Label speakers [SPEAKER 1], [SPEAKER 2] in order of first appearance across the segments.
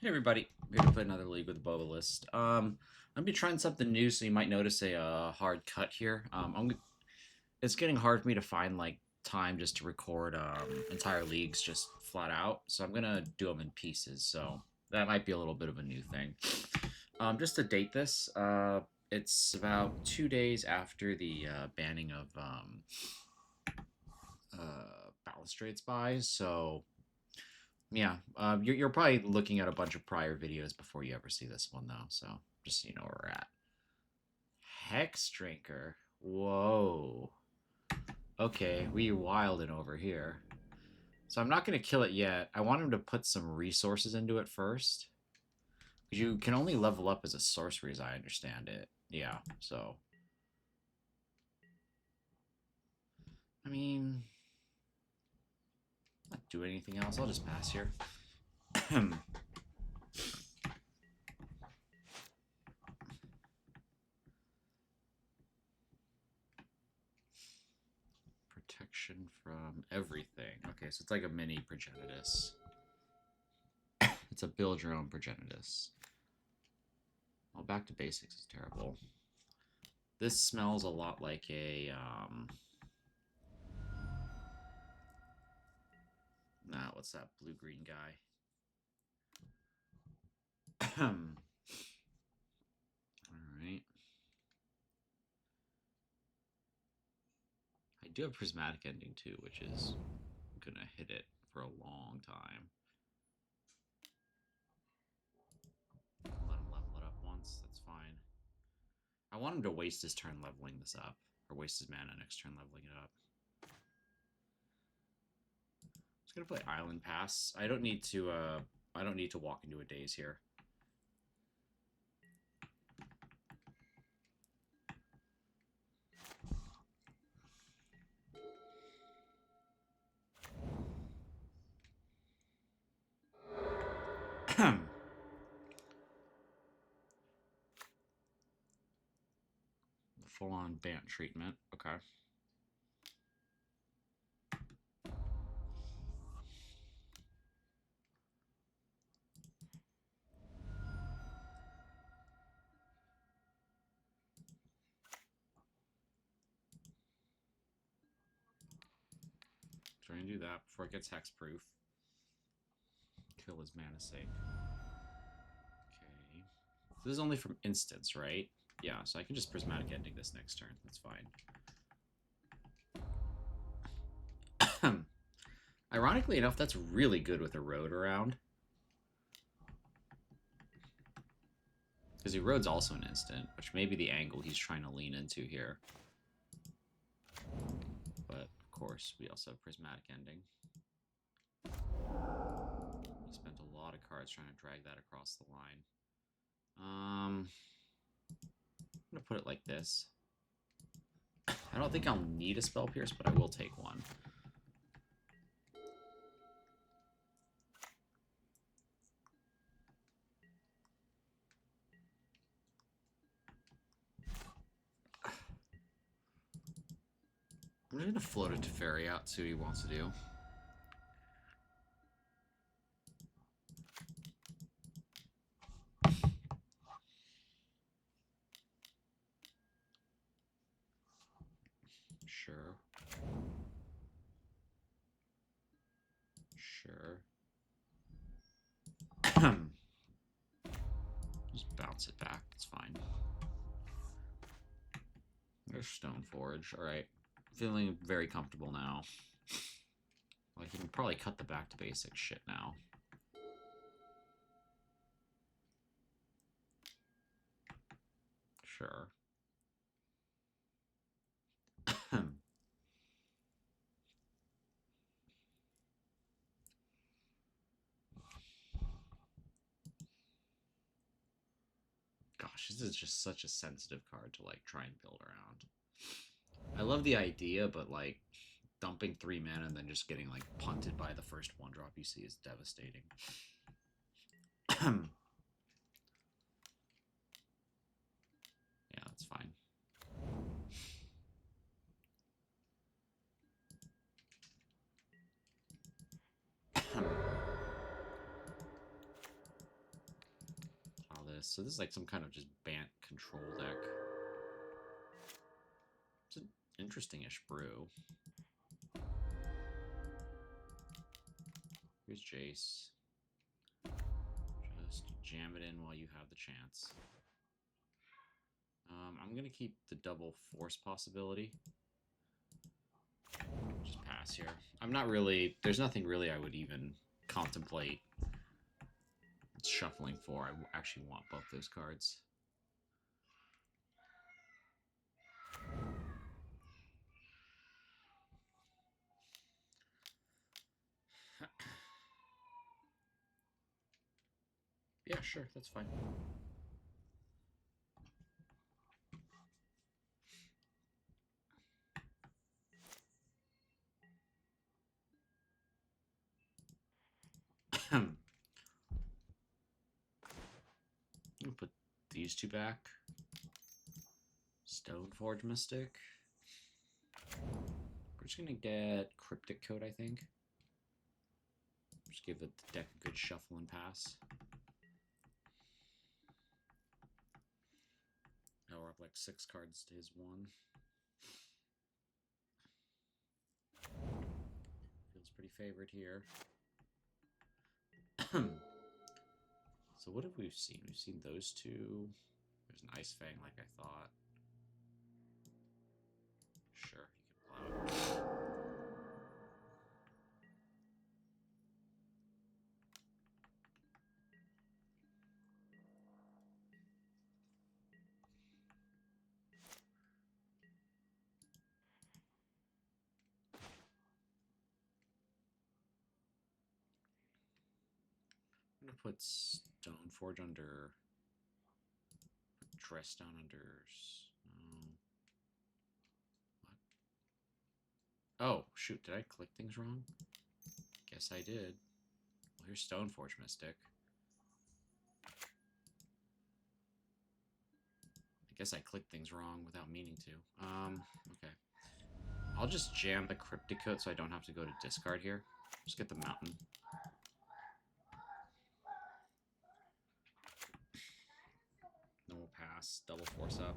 [SPEAKER 1] Hey everybody, we're gonna play another league with the Boba list. I'm gonna be trying something new, so you might notice a hard cut here. It's getting hard for me to find like time just to record entire leagues just flat out. So I'm gonna do them in pieces. So that might be a little bit of a new thing. Just to date this, it's about 2 days after the banning of balustrade spies. So yeah, you're probably looking at a bunch of prior videos before you ever see this one, though. So just so you know where we're at. Hexdrinker. Whoa. Okay, we wildin' over here. So I'm not going to kill it yet. I want him to put some resources into it first. Because you can only level up as a sorcery, as I understand it. Yeah, so... I mean... Not do anything else. I'll just pass here. Protection from everything. Okay, so it's like a mini Progenitus. It's a build your own Progenitus. Well, back to basics is terrible. This smells a lot like a nah, what's that blue green guy? All right. I do have prismatic ending too, which is gonna hit it for a long time. Let him level it up once. That's fine. I want him to waste his turn leveling this up, or waste his mana next turn leveling it up. Just gonna play Island Pass. I don't need to. I don't need to walk into a daze here. Full-on Bant treatment. Okay. Try and do that before it gets hexproof. Kill his mana sink. Okay. This is only from instants, right? Yeah, so I can just prismatic ending this next turn. That's fine. Ironically enough, that's really good with a road around. Because he road's also an instant, which may be the angle he's trying to lean into here. But, of course, we also have prismatic ending. He spent a lot of cards trying to drag that across the line. I'm going to put it like this. I don't think I'll need a Spell Pierce, but I will take one. I'm just going to float a Teferi out, see what he wants to do. Sure. Sure. Just bounce it back. It's fine. There's Stoneforge. Alright. Feeling very comfortable now. Like, you can probably cut the back to basic shit now. Sure. Gosh, this is just such a sensitive card to, like, try and build around. I love the idea, but, like, dumping 3 mana and then just getting, like, punted by the first 1-drop you see is devastating. Yeah, that's fine. Decklist. So this is like some kind of just Bant control deck. It's an interesting-ish brew. Here's Jace. Just jam it in while you have the chance. I'm going to keep the double force possibility. Just pass here. I'm not really... There's nothing really I would even contemplate shuffling for. I actually want both those cards. Yeah, sure, that's fine. I'll put these two back. Stoneforge Mystic. We're just gonna get Cryptic Code, I think. Just give the deck a good shuffle and pass. Now we're up like 6 cards to his 1. Feels pretty favored here. So what have we seen? We've seen those two. There's an Ice Fang like I thought. Sure, you can allow it. I'm gonna put Stoneforge under... Dress down under... What? Oh, shoot, did I click things wrong? Guess I did. Well, here's Stoneforge Mystic. I guess I clicked things wrong without meaning to. Okay. I'll just jam the Cryptic Coat so I don't have to go to discard here. Just get the Mountain. Then we'll pass. Double force up.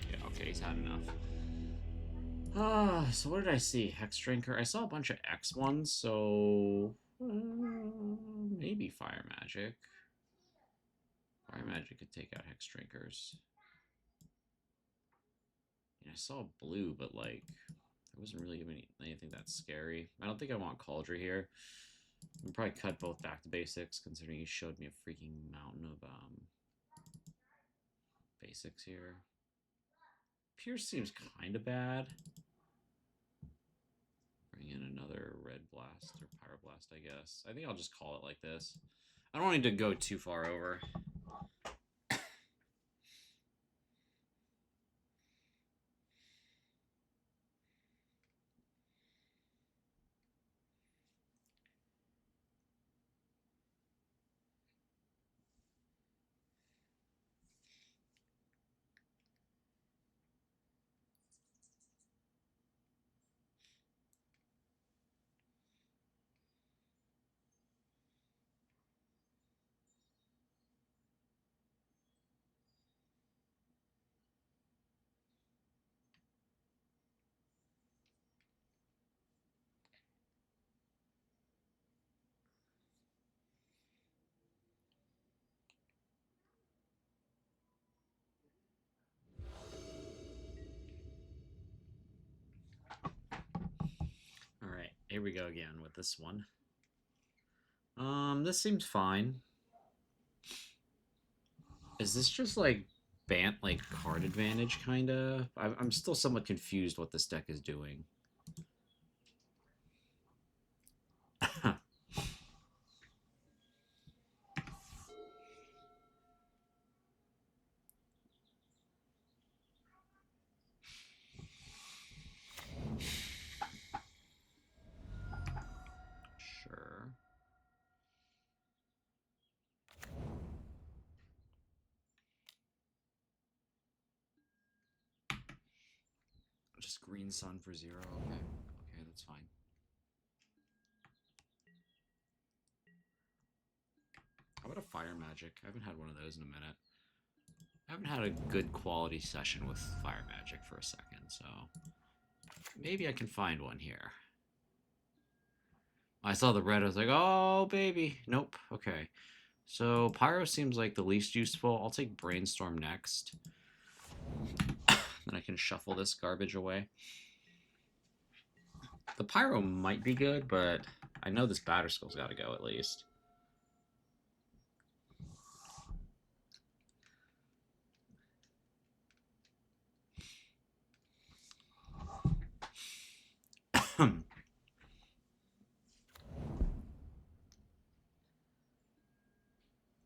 [SPEAKER 1] Yeah, okay, he's had enough. So what did I see? Hexdrinker. I saw a bunch of X ones, so maybe Fire Magic. Fire Magic could take out Hexdrinkers. I saw blue, but like there wasn't really anything that scary. I don't think I want Cauldron here. I'll probably cut both back to basics, considering he showed me a freaking mountain of basics here. Pierce seems kind of bad. Bring in another Red Blast or Pyroblast, I guess. I think I'll just call it like this. I don't want him to go too far over. Alright, here we go again with this one. This seems fine. Is this just like Bant, like card advantage, kinda? I'm still somewhat confused what this deck is doing. Sure. just green sun for 0. Okay. Okay, that's fine. How about a fire magic? I haven't had one of those in a minute. I haven't had a good quality session with fire magic for a second, so maybe I can find one here. I saw the red, I was like, oh, baby. Nope. Okay. So Pyro seems like the least useful. I'll take Brainstorm next. Then I can shuffle this garbage away. The Pyro might be good, but I know this Batterskull's got to go at least.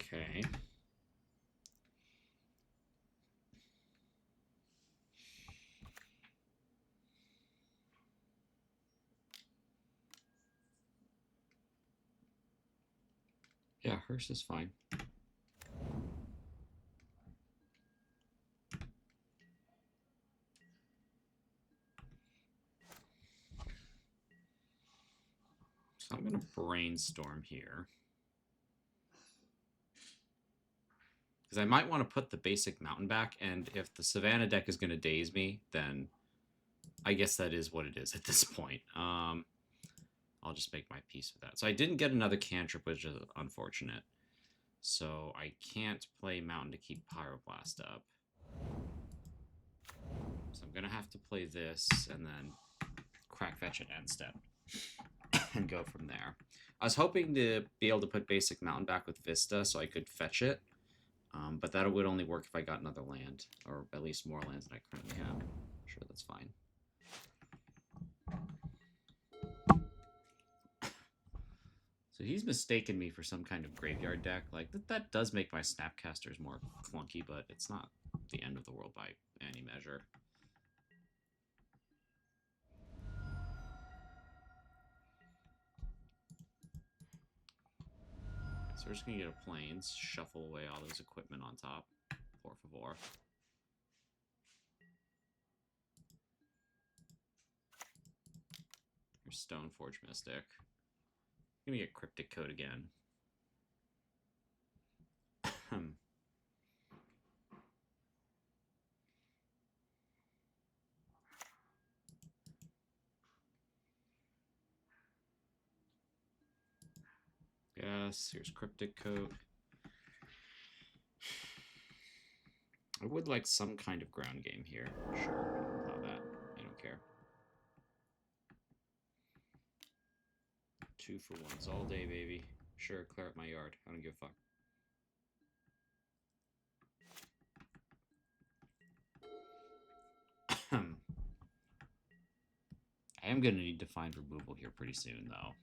[SPEAKER 1] Okay. Yeah, Hearse is fine. So I'm going to Brainstorm here. Because I might want to put the basic mountain back, and if the Savannah deck is going to daze me, then I guess that is what it is at this point. I'll just make my peace with that. So I didn't get another cantrip, which is unfortunate. So I can't play Mountain to keep Pyroblast up. So I'm going to have to play this and then crack fetch at end step and go from there. I was hoping to be able to put basic Mountain back with Vista so I could fetch it. But that would only work if I got another land, or at least more lands than I currently have. Sure, that's fine. So he's mistaken me for some kind of graveyard deck. Like, that does make my Snapcasters more clunky, but it's not the end of the world by any measure. So we're just going to get a Plains, shuffle away all those equipment on top. Por favor. Here's Stoneforge Mystic. Give me a Cryptic Code again. Yes, here's Cryptic Code. I would like some kind of ground game here. Sure, I'll allow that. I don't care. 2 for 1s all day, baby. Sure, clear up my yard. I don't give a fuck. I am going to need to find removal here pretty soon, though.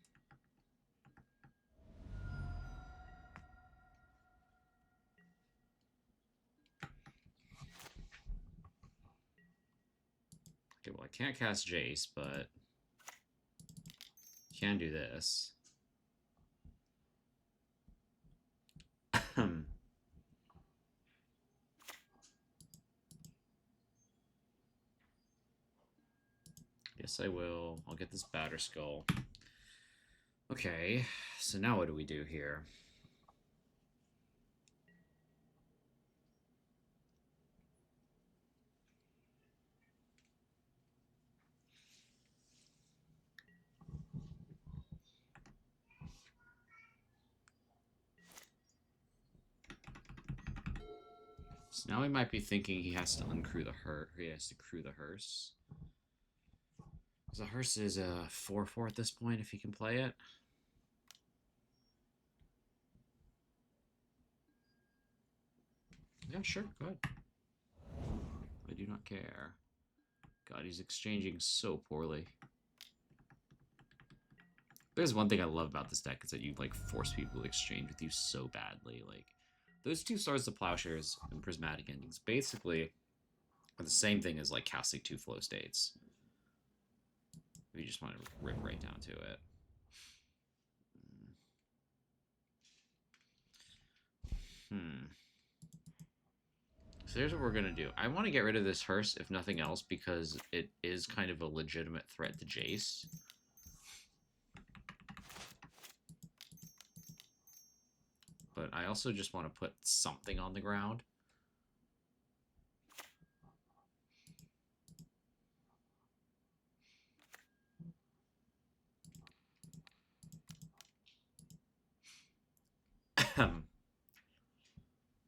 [SPEAKER 1] Okay, well, I can't cast Jace, but can do this. Yes, I will. I'll get this Batterskull. Okay, so now what do we do here? So now he might be thinking he has to uncrew the hearse. He has to crew the hearse. Because the hearse is a 4/4 at this point if he can play it. Yeah, sure, go ahead. I do not care. God, he's exchanging so poorly. There's one thing I love about this deck is that you like force people to exchange with you so badly. Like those 2 Stars of Plowshares and Prismatic Endings basically are the same thing as like casting 2 Flow States. If you just want to rip right down to it. So here's what we're going to do. I want to get rid of this hearse, if nothing else, because it is kind of a legitimate threat to Jace. But I also just want to put something on the ground.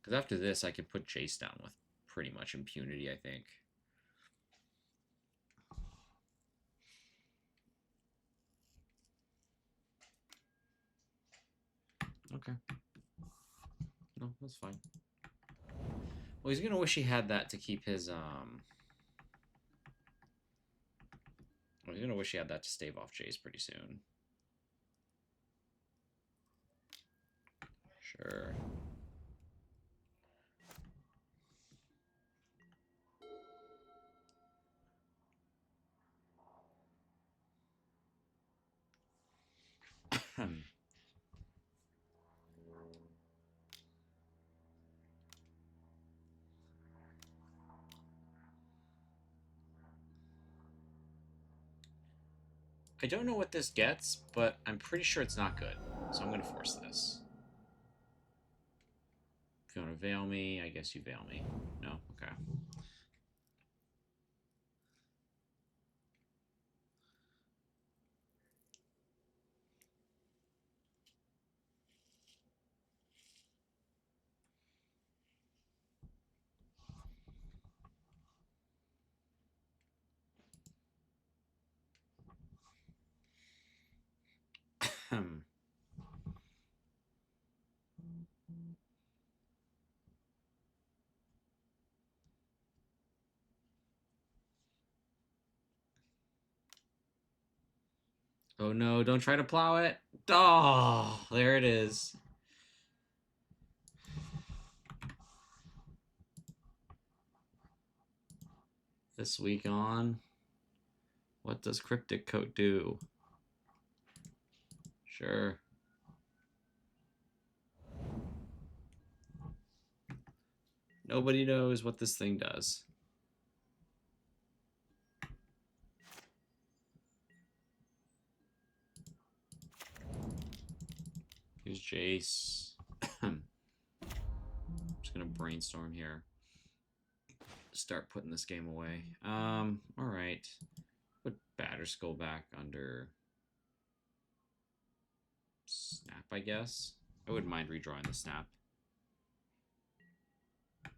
[SPEAKER 1] Because after this, I can put Jace down with pretty much impunity, I think. Okay. No, that's fine. Well, he's gonna wish he had that to keep his, Well, he's gonna wish he had that to stave off Jace pretty soon. Sure. I don't know what this gets, but I'm pretty sure it's not good. So I'm going to force this. If you want to veil me, I guess you veil me. No? Okay. Oh no, don't try to plow it. Oh, there it is. This week on, what does Cryptic Coat do? Sure. Nobody knows what this thing does. Here's Jace. I'm just gonna brainstorm here. Start putting this game away. Alright. Put Batterskull back under Snap, I guess. I wouldn't mind redrawing the Snap.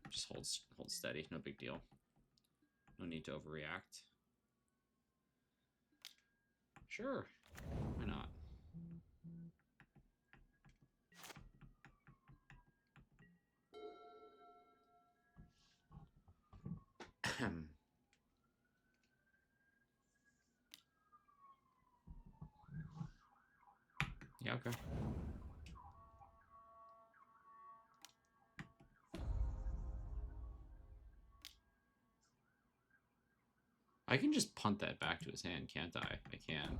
[SPEAKER 1] Just hold steady, no big deal. No need to overreact. Sure, why not? Yeah, okay. I can just punt that back to his hand, can't I? I can.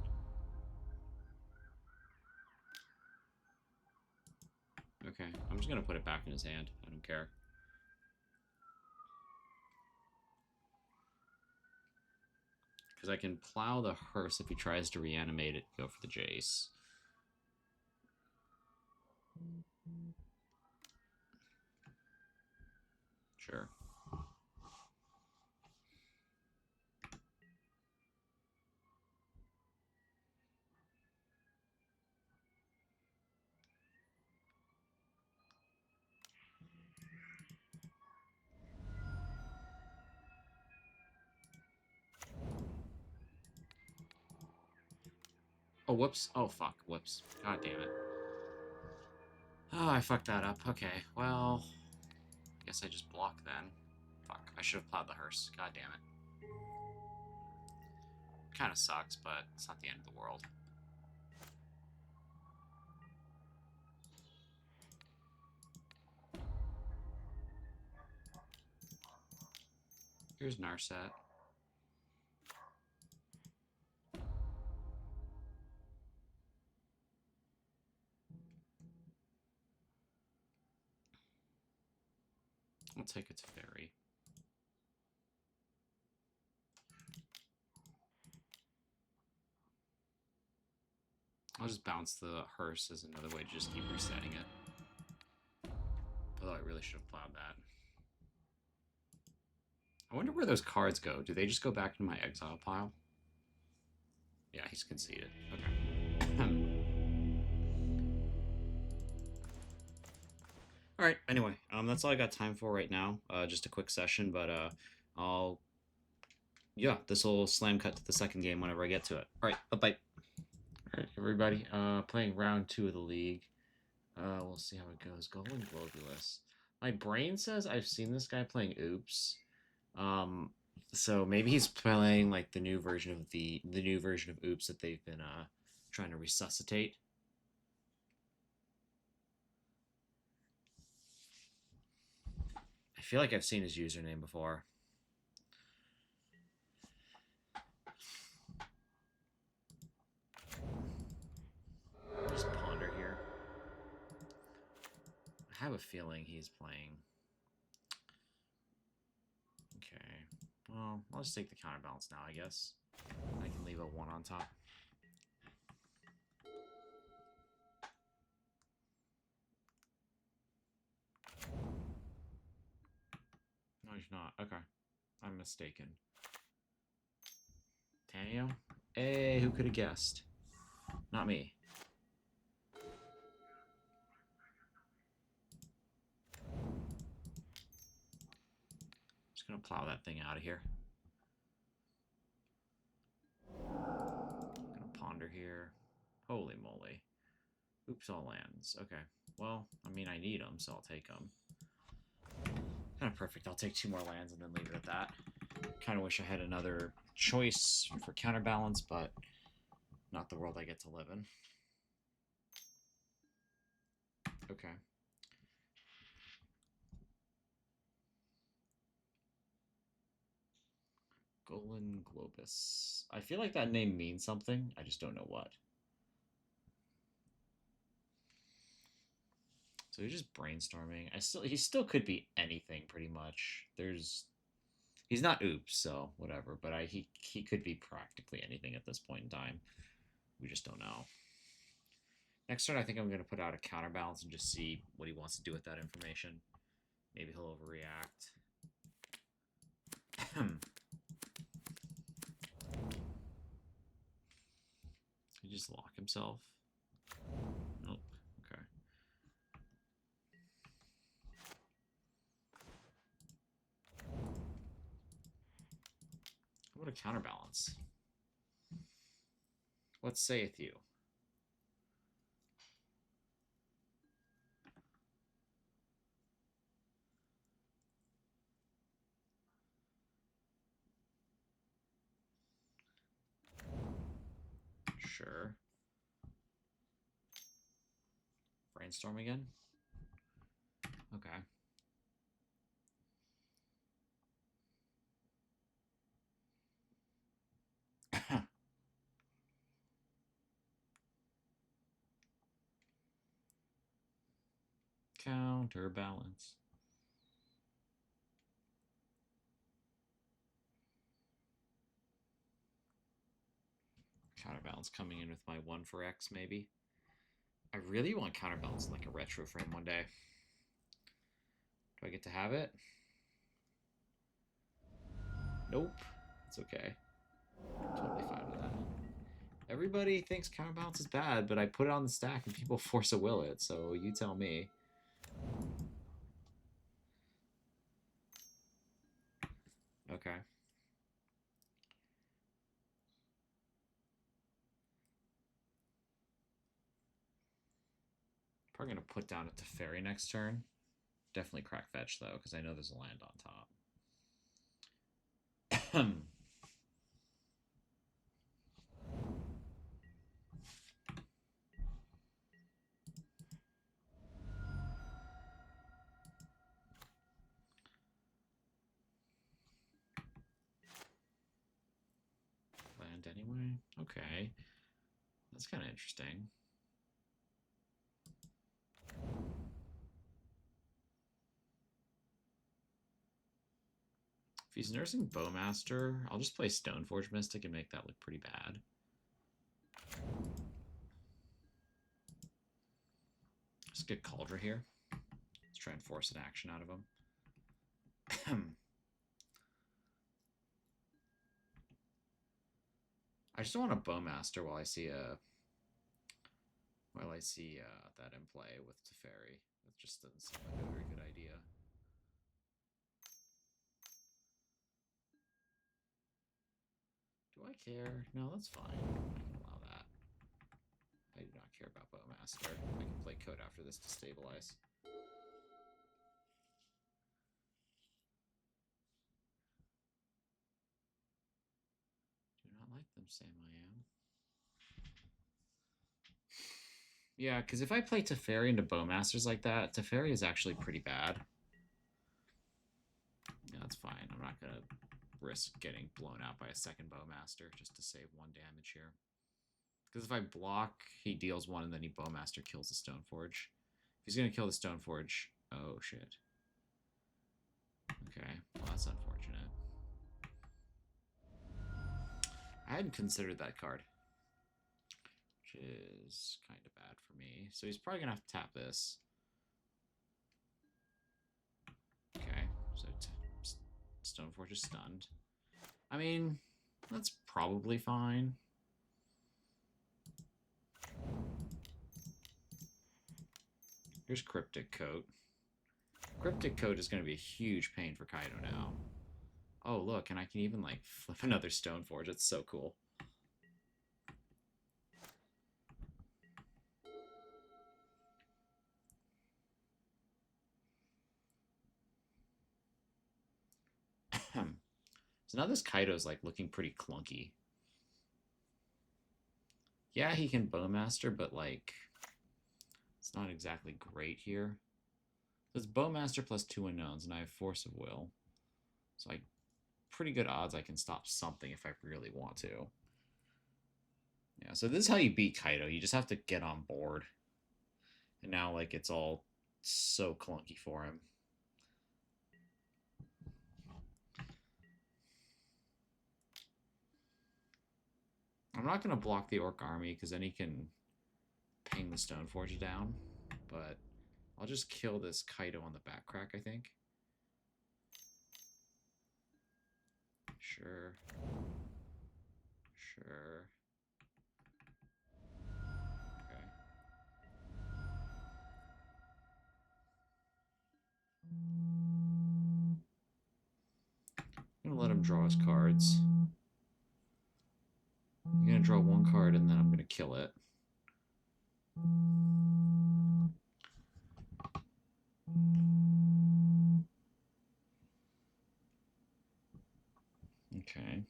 [SPEAKER 1] Okay, I'm just gonna put it back in his hand. I don't care. Because I can plow the hearse if he tries to reanimate it, go for the Jace. Sure. Oh, whoops. Oh, fuck. Whoops. God damn it. Oh, I fucked that up. Okay, well... I guess I just block then. Fuck. I should have plowed the hearse. God damn it. Kinda sucks, but it's not the end of the world. Here's Narset. take it to Fairy. I'll just bounce the hearse as another way to just keep resetting it. Although I really should have plowed that. I wonder where those cards go. Do they just go back into my exile pile? Yeah, he's conceded. Okay. Alright, anyway, that's all I got time for right now. Just a quick session, but yeah, this will slam cut to the second game whenever I get to it. Alright, bye-bye. Alright, everybody, playing round 2 of the league. We'll see how it goes. Golden Globulus. My brain says I've seen this guy playing Oops. So maybe he's playing like the new version of the new version of Oops that they've been trying to resuscitate. I feel like I've seen his username before. Just ponder here. I have a feeling he's playing. Okay. Well, I'll just take the counterbalance now, I guess. I can leave a 1 on top. No, he's not. Okay. I'm mistaken. Tanio? Hey, who could have guessed? Not me. Just gonna plow that thing out of here. Gonna ponder here. Holy moly. Oops, all lands. Okay. Well, I mean, I need them, so I'll take them. Kind of perfect. I'll take 2 more lands and then leave it at that. Kind of wish I had another choice for counterbalance, but not the world I get to live in. Okay. Golden Globus. I feel like that name means something. I just don't know what. So he's just brainstorming. He still could be anything pretty much. He's not Oops, so whatever. But he could be practically anything at this point in time. We just don't know. Next turn, I think I'm going to put out a counterbalance and just see what he wants to do with that information. Maybe he'll overreact. He just lock himself. Nope. Okay. How about a counterbalance? What saith you? Sure. Brainstorm again? Okay. Counterbalance. Counterbalance coming in with my 1 for X, maybe. I really want counterbalance in like a retro frame one day. Do I get to have it? Nope. It's okay. I'm totally fine with that. Everybody thinks counterbalance is bad, but I put it on the stack and people force a will it, so you tell me. Okay. Probably going to put down a Teferi next turn. Definitely crack fetch, though, because I know there's a land on top. Land anyway? Okay. That's kind of interesting. he's nursing Bowmaster, I'll just play Stoneforge Mystic and make that look pretty bad. Let's get Cauldron here. Let's try and force an action out of him. I just don't want a Bowmaster while I see that in play with Teferi. It just doesn't seem like a very good idea. Do I care? No, that's fine. I can allow that. I do not care about Bowmaster. I can play Code after this to stabilize. Do not like them, Sam I am. Yeah, because if I play Teferi into Bowmasters like that, Teferi is actually pretty bad. Yeah, that's fine. I'm not going to risk getting blown out by a second Bowmaster just to save 1 damage here. Because if I block, he deals 1 and then he Bowmaster kills the Stoneforge. If he's going to kill the Stoneforge... Oh, shit. Okay, well, that's unfortunate. I hadn't considered that card, which is kind of bad for me. So he's probably going to have to tap this. Okay, so Stoneforge is stunned. I mean, that's probably fine. Here's Cryptic Coat. Cryptic Coat is going to be a huge pain for Kaido now. Oh, look, and I can even, like, flip another Stoneforge. It's so cool. So now this Kaido's, like, looking pretty clunky. Yeah, he can Bowmaster, but, like, it's not exactly great here. So it's Bowmaster plus 2 unknowns, and I have Force of Will. So, like, pretty good odds I can stop something if I really want to. Yeah, so this is how you beat Kaido. You just have to get on board. And now, like, it's all so clunky for him. I'm not going to block the Orc army because then he can ping the Stoneforge down. But I'll just kill this Kaido on the back crack, I think. Sure. Sure. Okay. I'm going to let him draw his cards. I'm going to draw 1 card and then I'm going to kill it. Okay.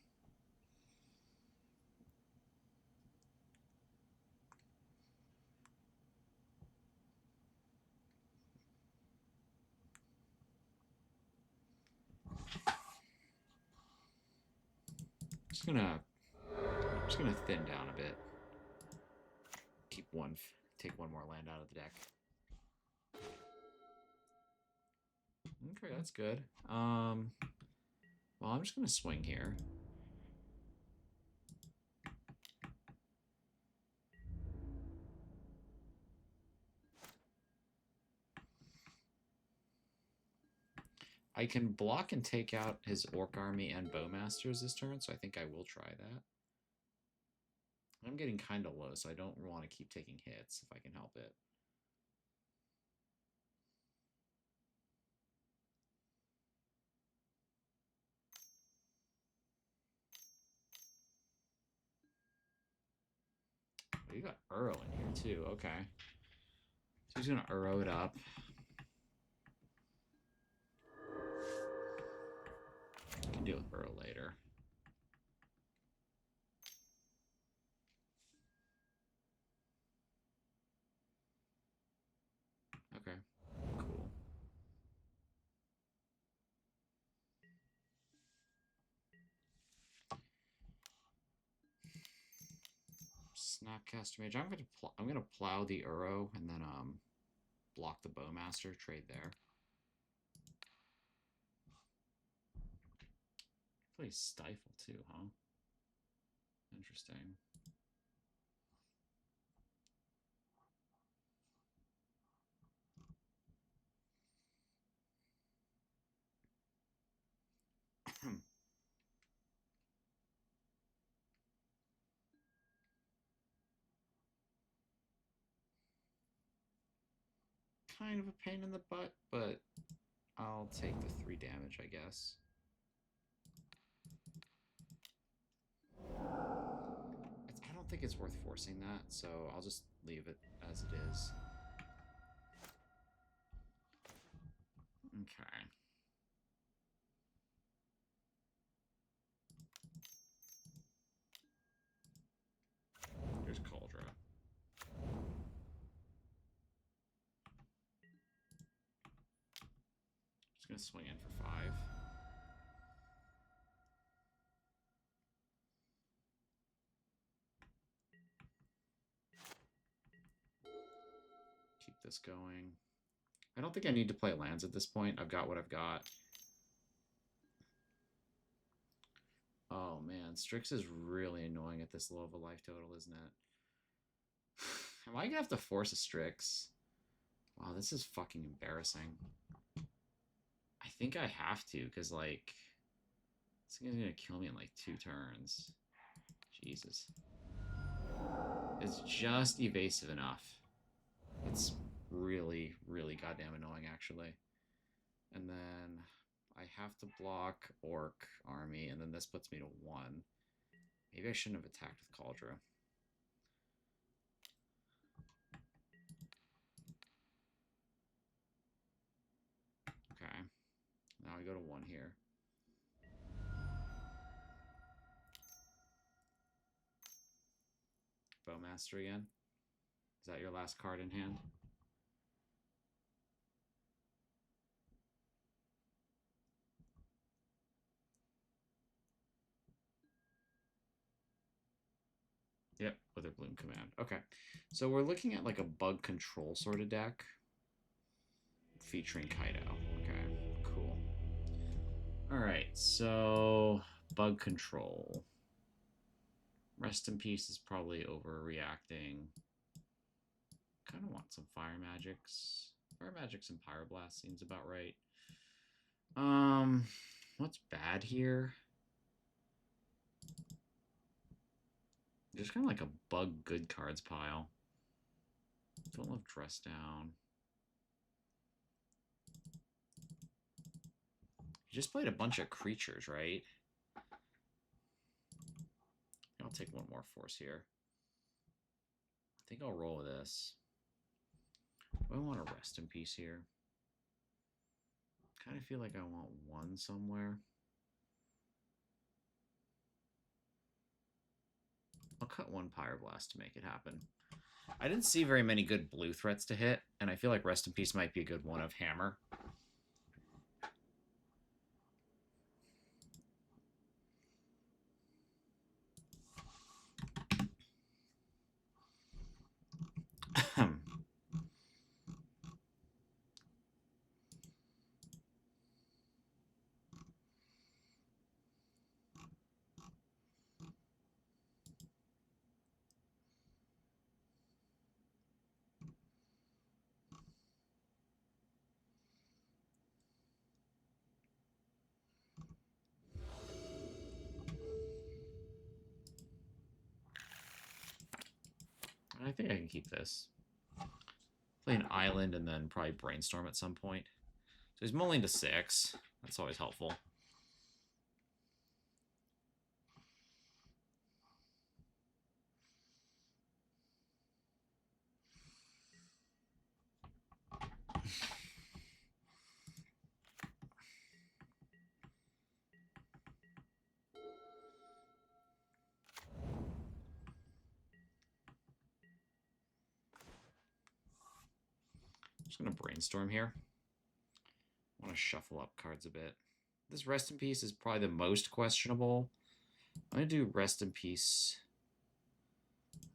[SPEAKER 1] Just gonna thin down a bit. Take 1 more land out of the deck. Okay, that's good. Well, I'm just gonna swing here. I can block and take out his Orc army and Bowmasters this turn, so I think I will try that. I'm getting kind of low, so I don't want to keep taking hits if I can help it. Oh, you got Uro in here too, okay. So he's gonna Uro it up. Can deal with Uro later. Okay, cool. Snapcaster Mage. I'm gonna plow the Uro and then block the Bowmaster. Trade there. Play Stifle too, huh? Interesting. Kind of a pain in the butt, but I'll take the 3 damage, I guess. I don't think it's worth forcing that, so I'll just leave it as it is. Okay. Here's Cauldron. Just gonna swing in for 5. Keep this going. I don't think I need to play lands at this point. I've got what I've got. Oh man, Strix is really annoying at this low of a life total, isn't it? Am I gonna have to force a Strix? Wow, this is fucking embarrassing. I think I have to, because, like, this thing is gonna kill me in, like, 2 turns. Jesus. It's just evasive enough. It's really, really goddamn annoying, actually. And then I have to block Orc Army, and then this puts me to 1. Maybe I shouldn't have attacked with Cauldron. Okay. Now I go to 1 here. Bowmaster again. Is that your last card in hand? Yep, Witherbloom Command. Okay. So we're looking at like a bug control sort of deck. Featuring Kaido. Okay, cool. Alright, so bug control. Rest in Peace is probably overreacting. Kind of want some Fire Magics. Fire Magics and Pyroblast seems about right. What's bad here? There's kind of like a bug good cards pile. Don't love Dress Down. You just played a bunch of creatures, right? I'll take 1 more force here. I think I'll roll with this. I want to Rest in Peace here. Kind of feel like I want 1 somewhere. I'll cut 1 Pyroblast to make it happen. I didn't see very many good blue threats to hit, and I feel like Rest in Peace might be a good one of Hammer. I think I can keep this. Play an island and then probably brainstorm at some point. So he's mulling to 6. That's always helpful. Just gonna brainstorm here. I want to shuffle up cards a bit. This Rest in Peace is probably the most questionable. I'm gonna do Rest in Peace.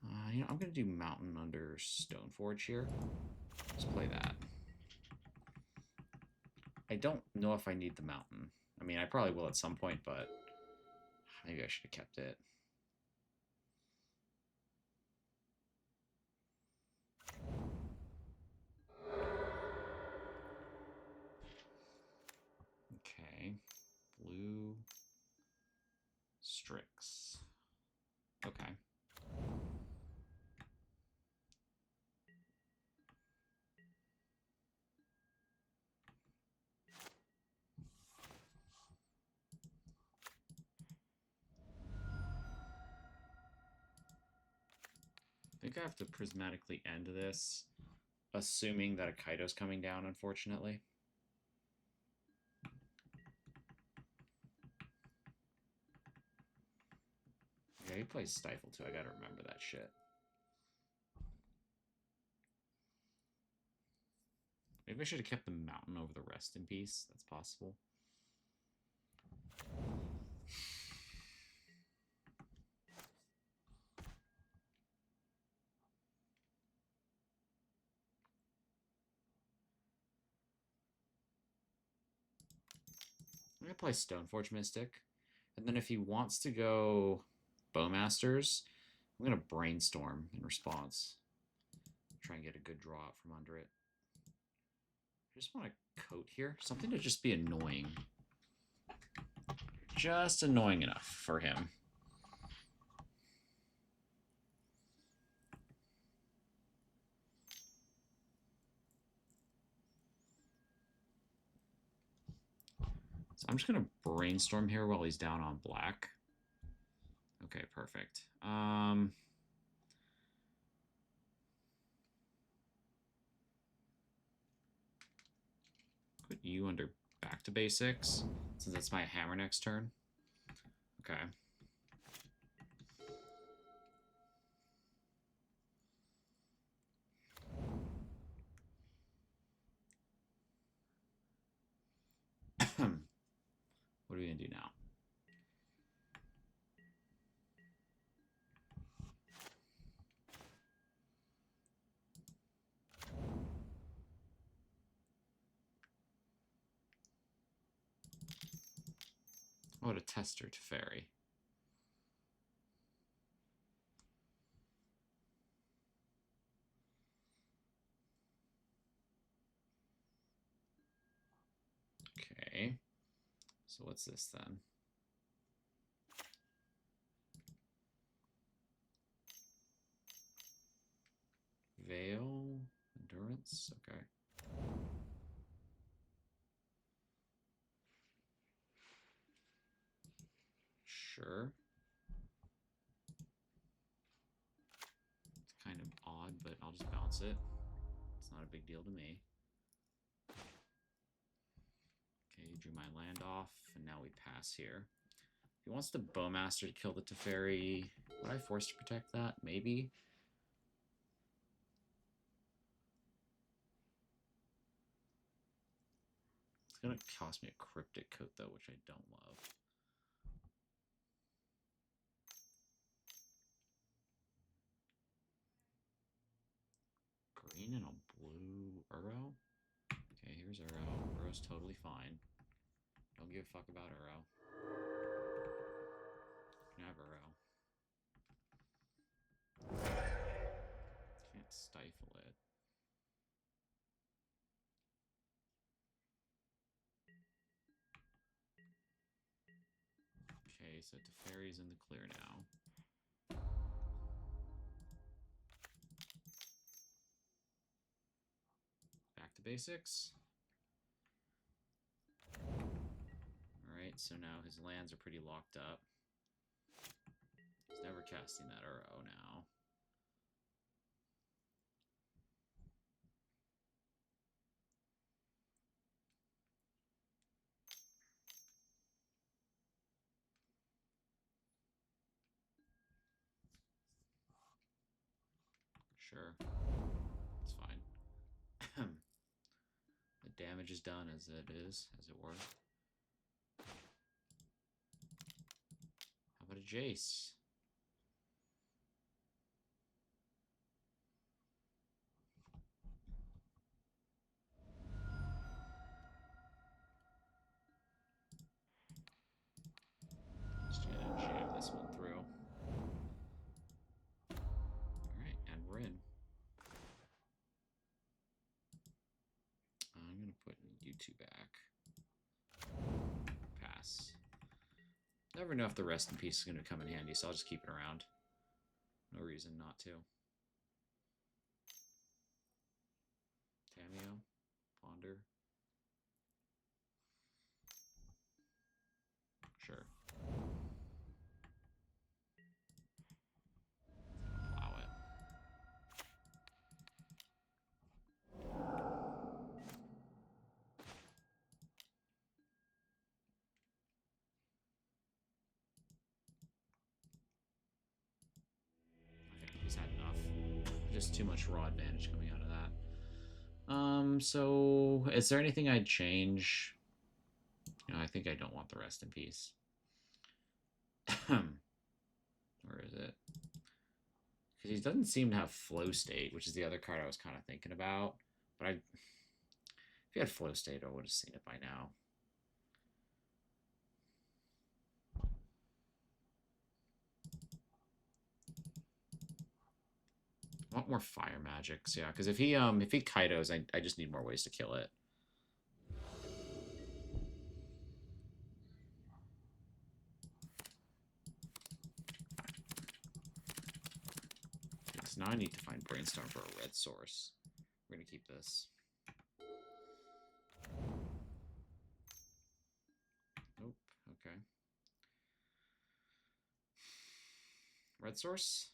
[SPEAKER 1] I'm gonna do Mountain under Stoneforge here. Just play that. I don't know if I need the Mountain. I mean, I probably will at some point, but Maybe I should have kept it. Okay. Blue Strix. Okay. I think I have to prismatically end this, assuming that a Kaido's coming down, unfortunately. Yeah, he plays Stifle too. I gotta remember that shit. Maybe I should have kept the Mountain over the Rest in Peace. That's possible. I'm gonna play Stoneforge Mystic. And then if he wants to go Bowmasters, I'm gonna Brainstorm in response. Try and get a good draw out from under it. I just want a coat here. Something to just be annoying. Just annoying enough for him. So I'm just going to Brainstorm here while he's down on black. Okay, perfect. Put you under Back to Basics, since that's my hammer next turn. Okay. What are we going to do now? What a Tester to Fairy. Okay. So what's this then? Veil, Endurance, okay. Sure. It's kind of odd, but I'll just bounce it. It's not a big deal to me. Okay, drew my land off, and now we pass here. If he wants the Bowmaster to kill the Teferi, would I force to protect that? Maybe. It's gonna cost me a Cryptic Coat though, which I don't love. Green and a blue Uro? Okay, here's Uro. Uro's totally fine. Don't give a fuck about Uro. Can I have Uro? Can't stifle it. Okay, so Teferi's in the clear now. Back to basics. Alright, so now his lands are pretty locked up. He's never casting that Uro now. Sure. It's fine. The damage is done as it is, as it were. How about a Jace? Let's get a putting you two back. Pass. Never know if the rest in peace is going to come in handy, so I'll just keep it around. No reason not to. Tameo. Ponder. Sure. Allow it. Okay, he's had enough. Just too much raw advantage coming out of that. So is there anything I'd change? You know, I think I don't want the rest in peace. Where is it? Because he doesn't seem to have flow state, which is the other card I was kind of thinking about. But if he had flow state, I would have seen it by now. I want more fire magics, yeah. Because if he Kaitos, I just need more ways to kill it. So now I need to find Brainstorm for a red source. We're gonna keep this. Nope. Okay. Red source.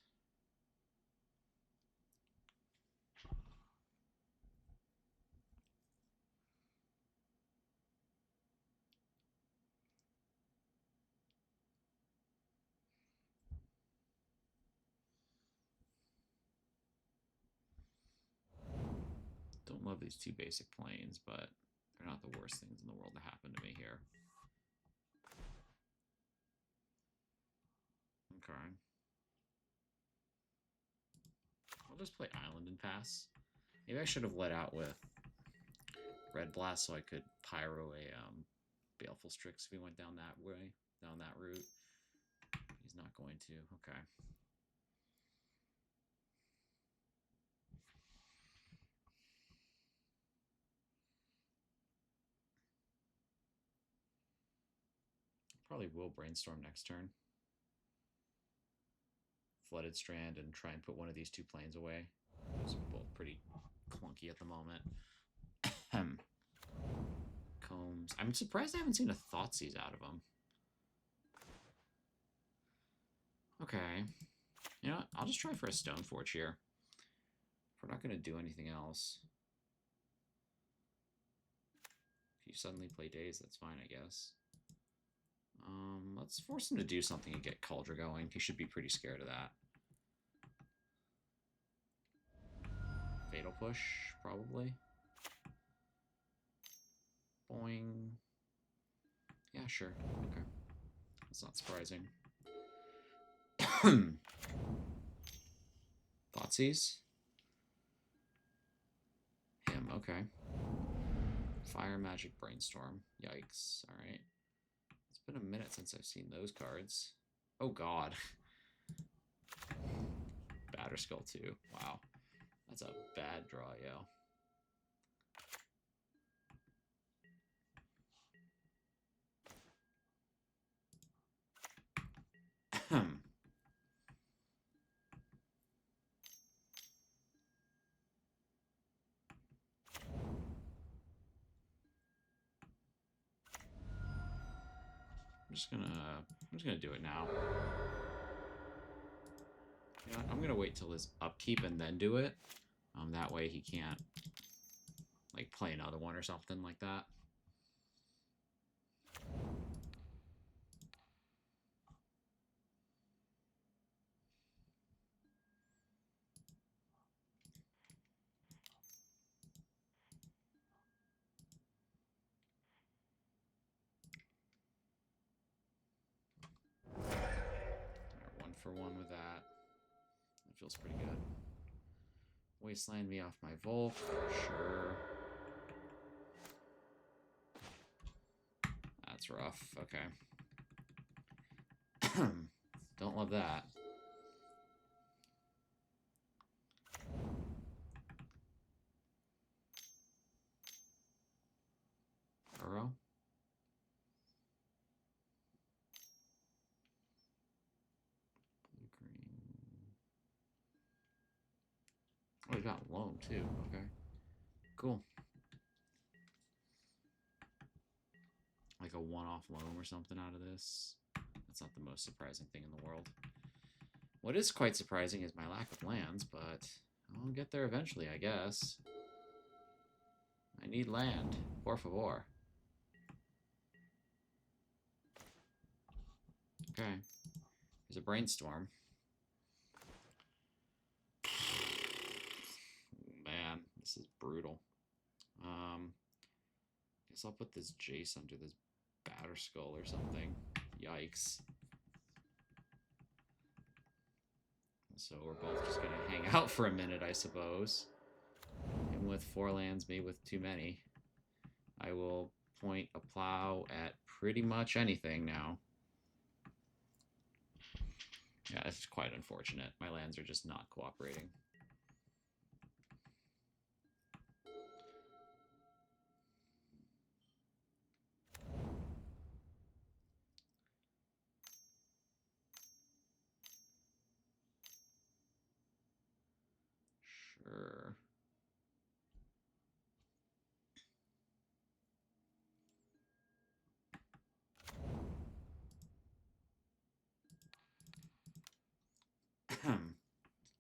[SPEAKER 1] Don't love these two basic planes, but they're not the worst things in the world to happen to me here. Okay. I'll just play Island and pass. Maybe I should have let out with Red Blast so I could Pyro a Baleful Strix if he went down that way, down that route. He's not going to. Okay. Probably will Brainstorm next turn. Flooded Strand and try and put one of these two planes away. Those are both pretty clunky at the moment. Combs. I'm surprised I haven't seen a Thoughtseize out of them. Okay. You know what? I'll just try for a Stoneforge here. If we're not going to do anything else. If you suddenly play Daze, that's fine, I guess. Let's force him to do something and get Cauldron going. He should be pretty scared of that. Fatal Push, probably. Boing. Yeah, sure. Okay. That's not surprising. Thoughtseize? Him, okay. Fire Magic Brainstorm. Yikes. Alright. It's been a minute since I've seen those cards. Oh god. Batterskull too. Wow. That's a bad draw, yo. I'm just gonna do it now. You know, I'm gonna wait till his upkeep and then do it. That way he can't like play another one or something like that. One for one with that. That feels pretty good. Wasteland me off my Volk, sure. That's rough, okay. Don't love that. we got loam too. Okay. Cool. Like a one-off loam or something out of this. That's not the most surprising thing in the world. What is quite surprising is my lack of lands, but I'll get there eventually, I guess. I need land. Por favor. Okay. There's a brainstorm. Man, this is brutal. Guess I'll put this Jace under this Batter Skull or something. Yikes. So we're both just gonna hang out for a minute, I suppose. And with 4 lands, me with too many. I will point a plow at pretty much anything now. Yeah, it's quite unfortunate. My lands are just not cooperating. Sure. I'm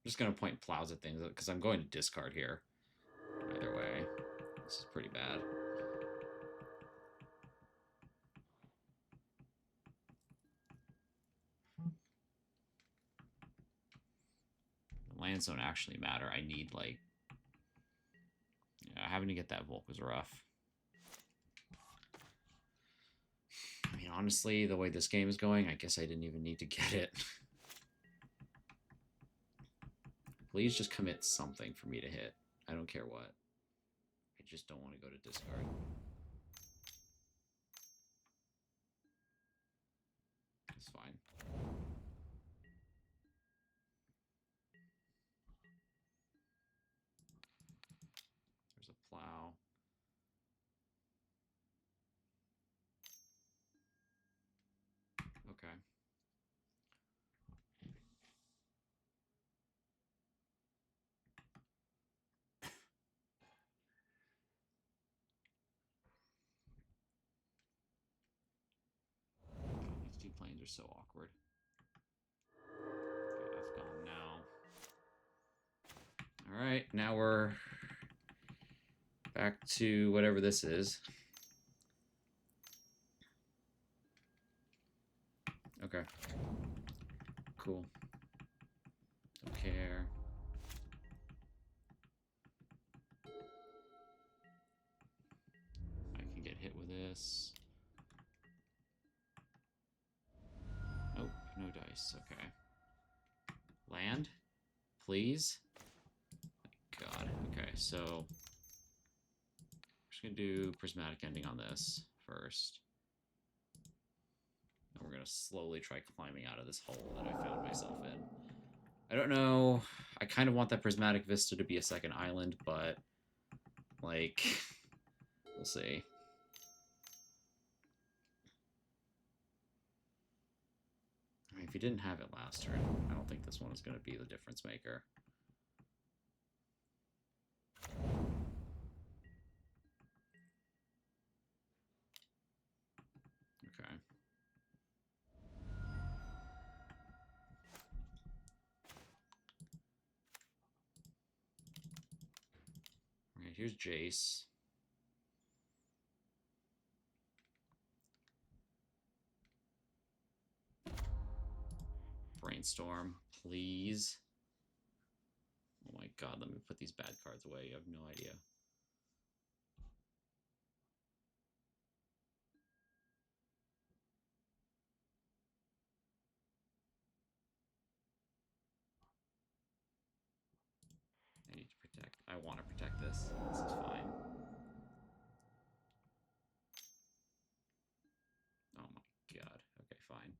[SPEAKER 1] just going to point plows at things because I'm going to discard here. Either way, this is pretty bad. The lands don't actually matter. I need, like... Yeah, having to get that Volk was rough. I mean, honestly, the way this game is going, I guess I didn't even need to get it. Please just commit something for me to hit. I don't care what. I just don't want to go to discard. It's fine. There's a plow. Okay. These two planes are so awkward. Okay, that's gone now. Alright, now we're back to whatever this is. Okay. Cool. Don't care. I can get hit with this. Nope, no dice. Okay. Land? Please? God. Okay, so... I'm just going to do Prismatic Ending on this first. And we're going to slowly try climbing out of this hole that I found myself in. I don't know. I kind of want that Prismatic Vista to be a second island, but... Like... We'll see. I mean, if he didn't have it last turn, I don't think this one is going to be the difference maker. Okay. Alright, here's Jace. Brainstorm, please. Oh my god, let me put these bad cards away. You have no idea. I need to protect. I want to protect this. This is fine. Oh my god. Okay, fine.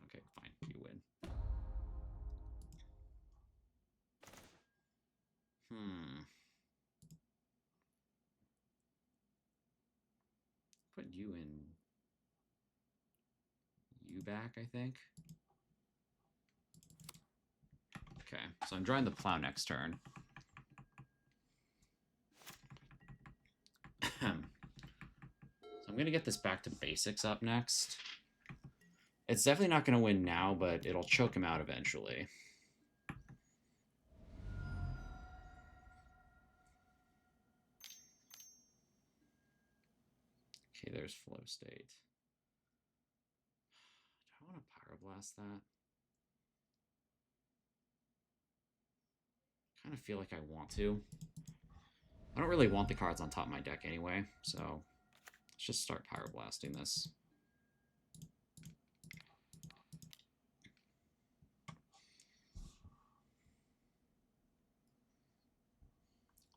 [SPEAKER 1] Okay, fine. You win. Put you in... You back, I think. Okay, so I'm drawing the plow next turn. So I'm going to get this back to basics up next. It's definitely not going to win now, but it'll choke him out eventually. Okay, there's flow state. Do I want to pyroblast that? Kind of feel like I want to. I don't really want the cards on top of my deck anyway, so let's just start pyroblasting this.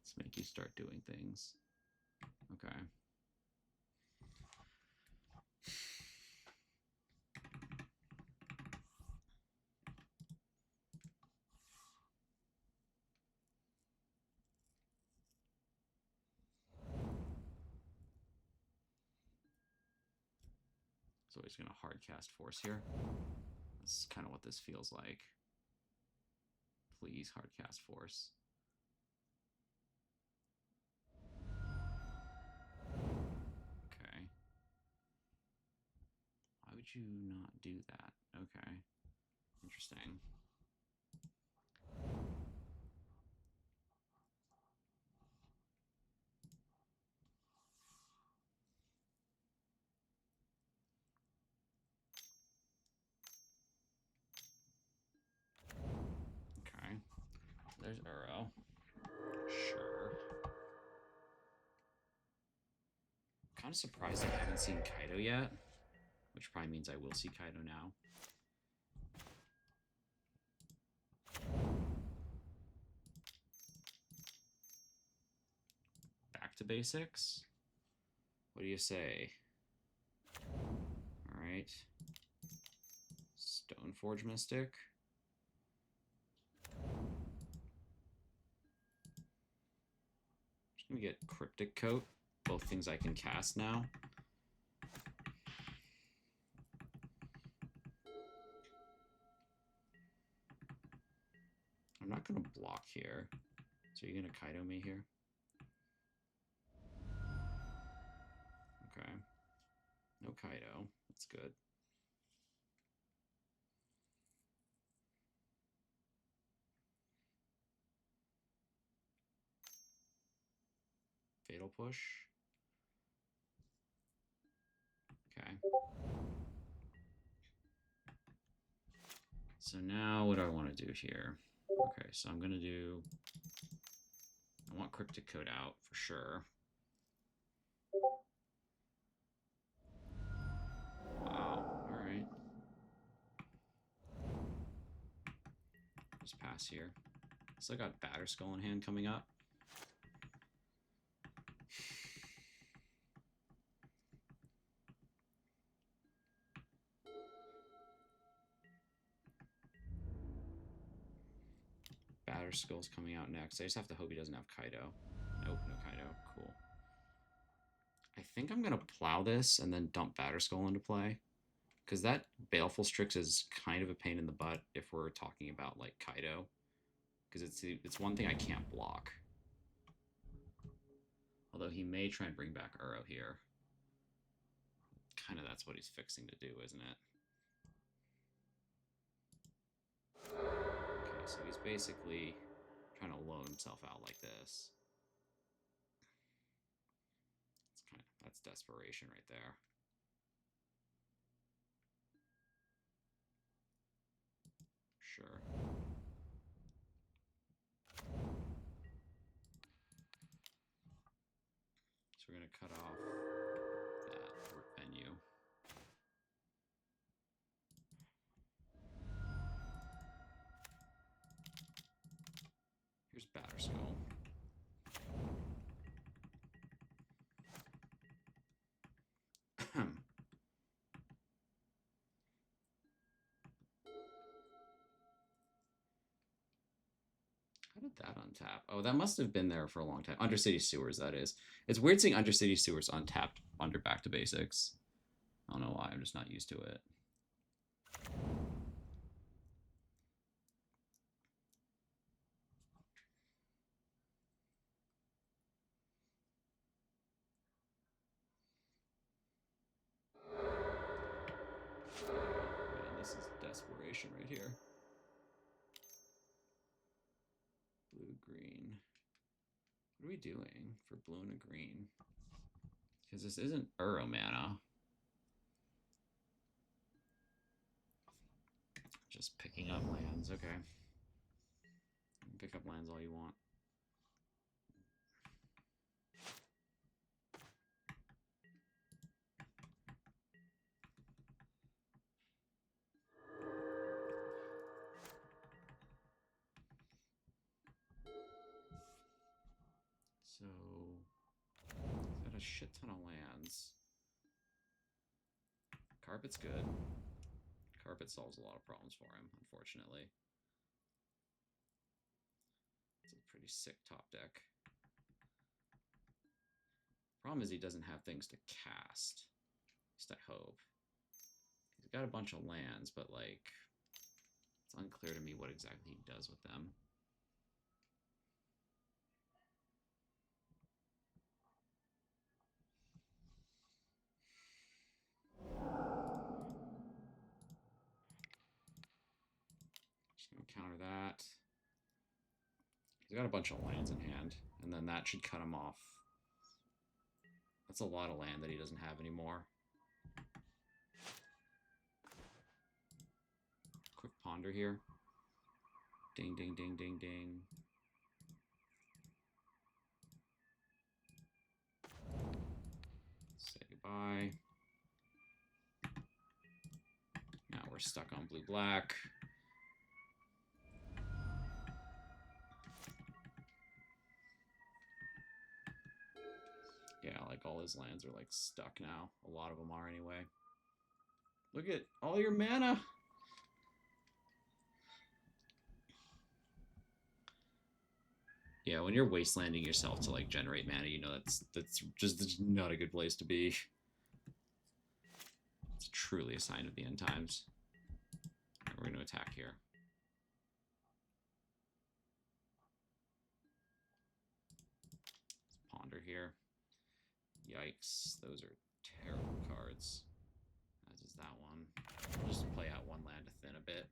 [SPEAKER 1] Let's make you start doing things. Okay. So he's going to hard cast force here. That's kind of what this feels like. Please hard cast force. Okay. Why would you not do that? Okay. Interesting. Okay. There's Uro. Sure. Kind of surprised I haven't seen Kaido yet, which probably means I will see Kaido now. Back to basics. What do you say? All right. Stoneforge Mystic. Just gonna get Cryptic Coat. Both things I can cast now. I'm not gonna block here. So you're gonna Kaido me here? Okay. No Kaido. That's good. Fatal Push. Okay. So now what do I want to do here? Okay, so I'm going to do... I want Cryptic Code out for sure. Wow, alright. Just pass here. Still got Batterskull in hand coming up. Batterskull's coming out next. I just have to hope he doesn't have Kaido. Nope, no Kaido. Cool. I think I'm going to plow this and then dump Batterskull into play. Because that Baleful Strix is kind of a pain in the butt if we're talking about, like, Kaido. Because it's one thing I can't block. Although he may try and bring back Uro here. Kind of that's what he's fixing to do, isn't it? Okay, so he's basically trying to loan himself out like this. That's desperation right there. Sure. So we're going to cut off that venue. Here's Batterskull. How did that untap? Oh, that must have been there for a long time. Undercity Sewers, that is. It's weird seeing Undercity Sewers untapped under Back to Basics. I don't know why, I'm just not used to it. Man, this is desperation right here. Blue, green. What are we doing for blue and a green? Because this isn't Uro mana. Just picking up lands, okay. Pick up lands all you want. So, he's got a shit ton of lands. Carpet's good. Carpet solves a lot of problems for him, unfortunately. It's a pretty sick top deck. Problem is he doesn't have things to cast. At least I hope. He's got a bunch of lands, but like, it's unclear to me what exactly he does with them. Just gonna counter that. He's got a bunch of lands in hand, and then that should cut him off. That's a lot of land that he doesn't have anymore. Quick ponder here. Ding, ding, ding, ding, ding. Say goodbye. Now we're stuck on blue-black. Yeah, like all his lands are like stuck now. A lot of them are anyway. Look at all your mana. Yeah, when you're wastelanding yourself to like generate mana, you know that's just not a good place to be. It's truly a sign of the end times. Right, we're going to attack here. Let's ponder here. Yikes, those are terrible cards. As is that one. I'll just play out one land to thin a bit.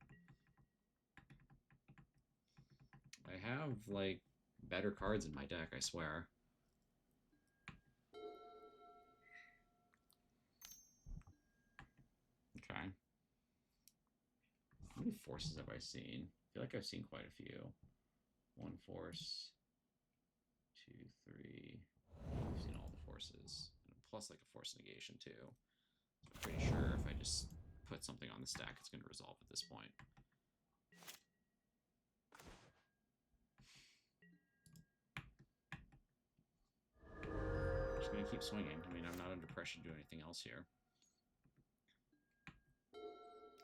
[SPEAKER 1] I have, like, better cards in my deck, I swear. Okay. How many forces have I seen? I feel like I've seen quite a few. One force, 2, 3. I've seen all the forces. Plus, like, a force negation, too. So I'm pretty sure if I just put something on the stack, it's going to resolve at this point. I'm just going to keep swinging. I mean, I'm not under pressure to do anything else here.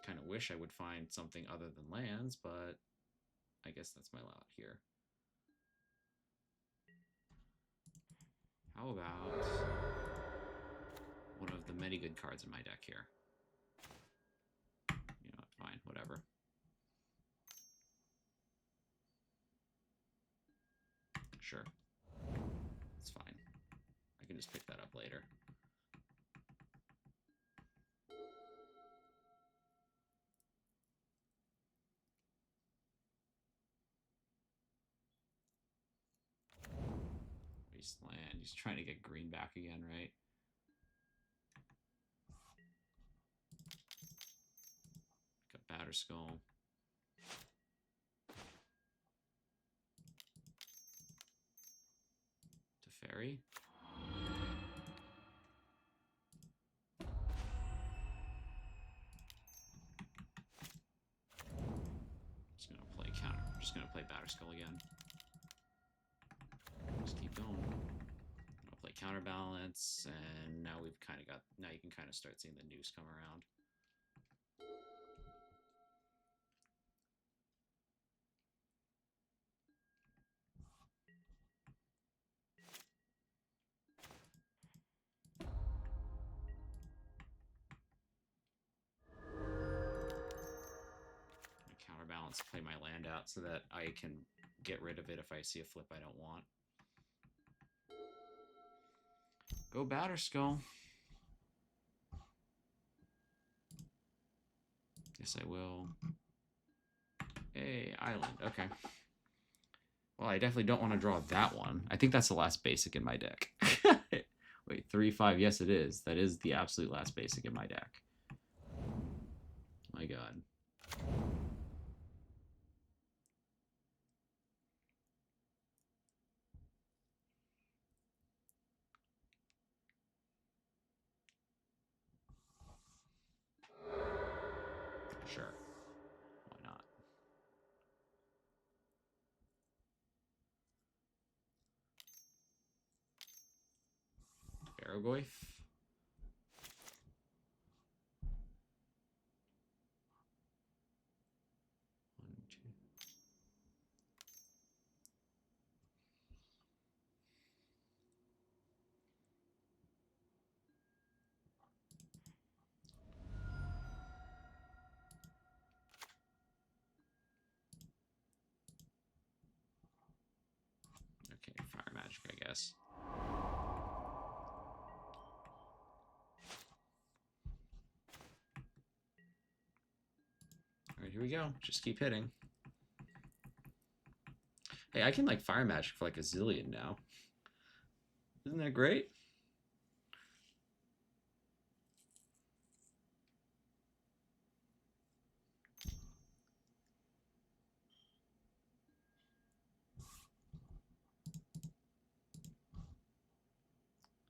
[SPEAKER 1] Kind of wish I would find something other than lands, but I guess that's my lot here. How about one of the many good cards in my deck here? You know, fine, whatever. Sure. It's fine. I can just pick that up later. Wasteland. He's trying to get green back again, right? Got Batterskull. Teferi. Just gonna play counter. I'm just gonna play Batterskull again. Just keep going. I'll play counterbalance, and now we've kind of got. Now you can kind of start seeing the noose come around. wants to play my land out so that I can get rid of it if I see a flip I don't want. Go Batterskull. Yes, I will. Hey, island. Okay. Well, I definitely don't want to draw that one. I think that's the last basic in my deck. Wait, 3-5. Yes, it is. That is the absolute last basic in my deck. My God. Sure. Why not? Barrogoyf. One, two. Okay, fire magic, I guess. All right, here we go. Just keep hitting. Hey, I can like fire magic for like a zillion now. Isn't that great?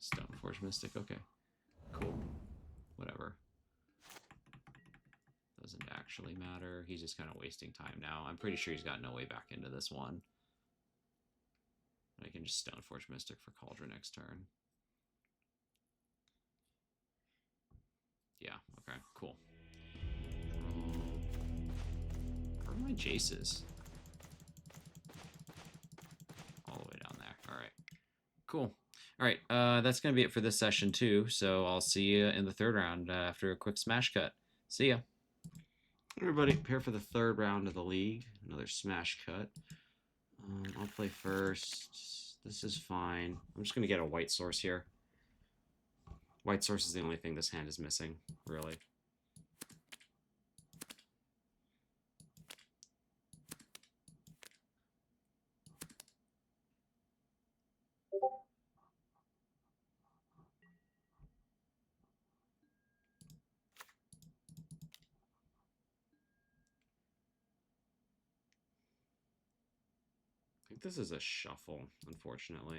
[SPEAKER 1] Stoneforge Mystic, okay. Cool. Whatever. Doesn't actually matter. He's just kind of wasting time now. I'm pretty sure he's got no way back into this one. I can just Stoneforge Mystic for Cauldron next turn. Yeah, okay, cool. Where are my Jaces? All the way down there. All right, cool. All right, that's going to be it for this session too. So I'll see you in the third round after a quick smash cut. See ya. Everybody, prepare for the third round of the league. Another smash cut. I'll play first. This is fine. I'm just going to get a white source here. White source is the only thing this hand is missing, really. I think this is a shuffle, unfortunately.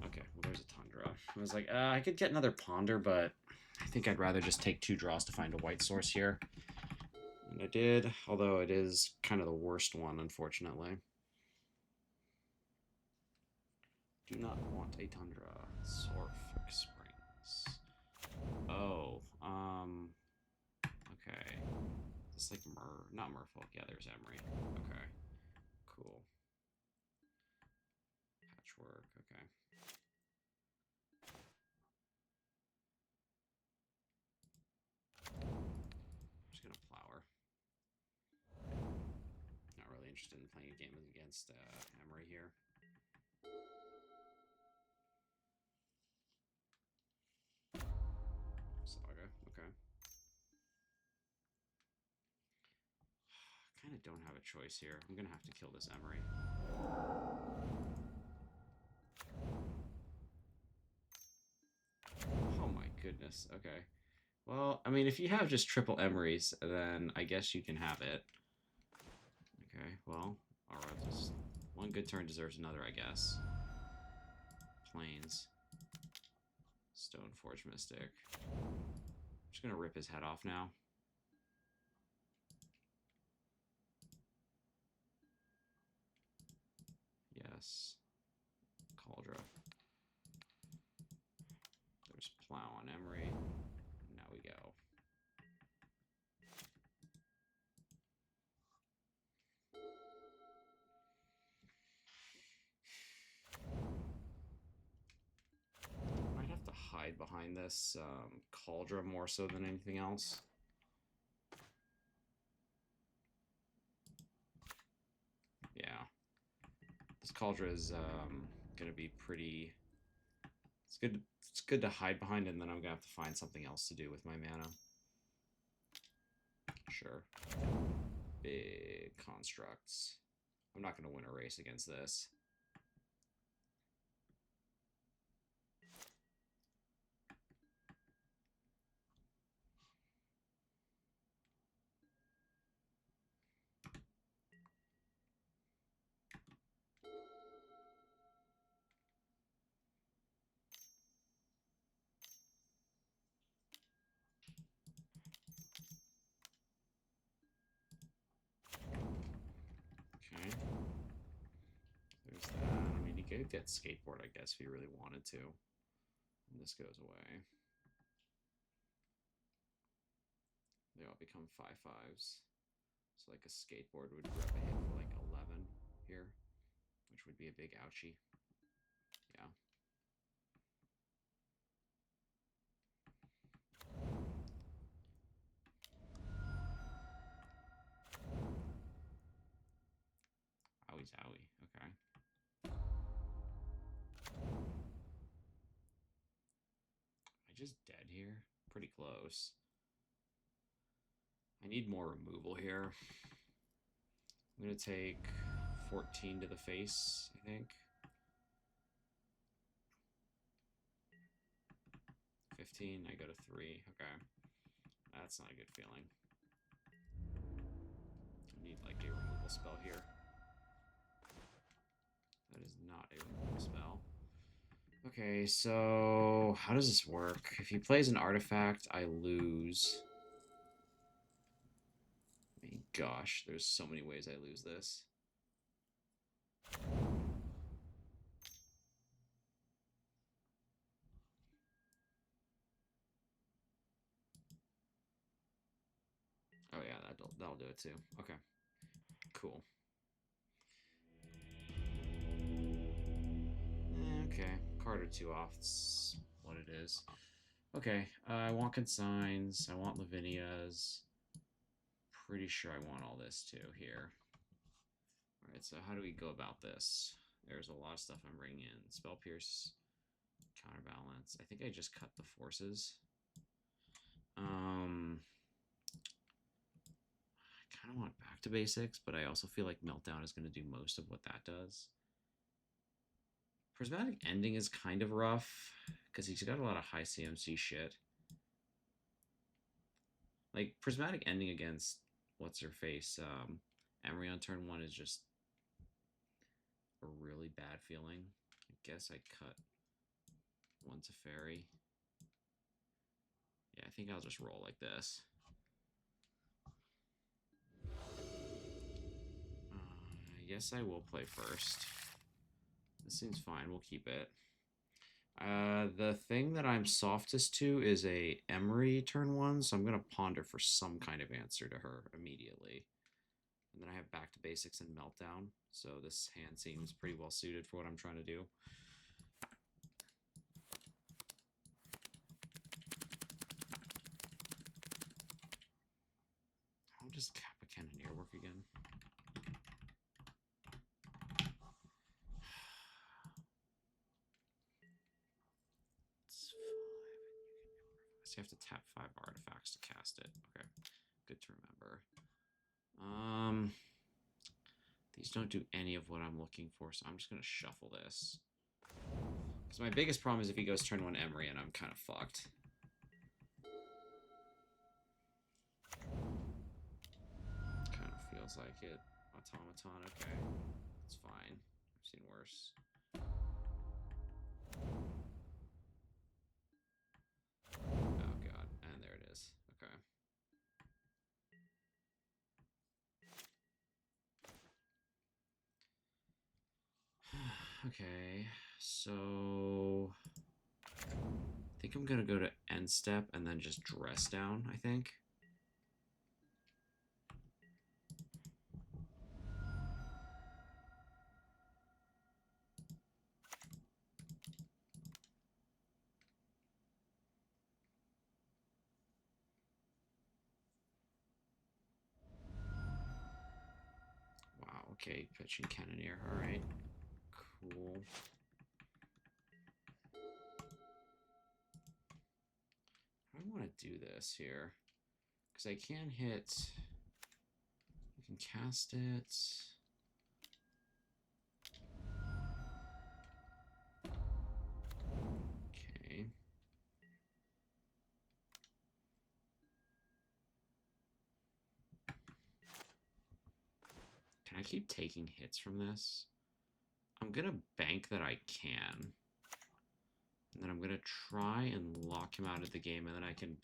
[SPEAKER 1] Okay, well, there's a Tundra. I was like, I could get another Ponder, but I think I'd rather just take 2 draws to find a white source here. And I did, although it is kind of the worst one, unfortunately. Do not want a Tundra. Sorfic Springs. Oh, okay. It's like not Merfolk. Yeah, there's Emery. Okay, cool. Patchwork, okay. I'm just gonna Flower. Not really interested in playing a game against Emery here. Saga, okay. Kind of don't have a choice here. I'm gonna have to kill this Emery. Oh my goodness, okay. Well, I mean, if you have just triple Emerys, then I guess you can have it. Okay, well, alright, just one good turn deserves another, I guess. Plains. Stoneforge Mystic. I'm just gonna rip his head off now. Yes. Cauldron. There's Plow on Emery. Now we go. Might have to hide behind this Cauldron more so than anything else. Cauldron is gonna be pretty. It's good. It's good to hide behind, and then I'm gonna have to find something else to do with my mana. Sure. Big constructs. I'm not gonna win a race against this. Okay. There's that. I mean, you could get skateboard, I guess, if you really wanted to. And this goes away. They all become 5/5s. So like a skateboard would rep a hit for like 11 here, which would be a big ouchie. Yeah. Owie zowie. Okay. I just dead here? Pretty close. I need more removal here. I'm going to take 14 to the face, I think. 15, I go to 3. Okay. That's not a good feeling. I need like a removal spell here. That is not a removal spell. Okay, so how does this work? If he plays an artifact, I lose. My gosh, there's so many ways I lose this. Oh yeah, that'll do it too. Okay, cool. Okay, card or two off. That's what it is. Okay, I want consigns. I want Lavinia's. Pretty sure I want all this too here. All right, so how do we go about this? There's a lot of stuff I'm bringing in. Spell Pierce, Counterbalance. I think I just cut the forces. I kind of want back to basics, but I also feel like Meltdown is going to do most of what that does. Prismatic Ending is kind of rough because he's got a lot of high CMC shit. Like Prismatic Ending against what's her face, Emery on turn 1 is just a really bad feeling. I guess I cut one to fairy. Yeah, I think I'll just roll like this. Yes, I will play first. This seems fine. We'll keep it. The thing that I'm softest to is a Emery turn 1, so I'm going to ponder for some kind of answer to her immediately. And then I have back to basics and Meltdown, so this hand seems pretty well suited for what I'm trying to do. I'll just cap a Cannoneer work again. It's 5. So you have to tap 5 artifacts to cast it. Okay, good to remember. These don't do any of what I'm looking for, so I'm just going to shuffle this. Because my biggest problem is if he goes turn 1 Emery, and I'm kind of fucked. Kind of feels like it. Automaton, okay. It's fine. I've seen worse. Oh god, and there it is. Okay. Okay, so I think I'm gonna go to end step and then just dress down, I think. Wow, okay, pitching Cannoneer, alright. Cool. I want to do this here because I can hit. You can cast it. Okay. Can I keep taking hits from this? I'm gonna bank that I can. And then I'm gonna try and lock him out of the game, and then I can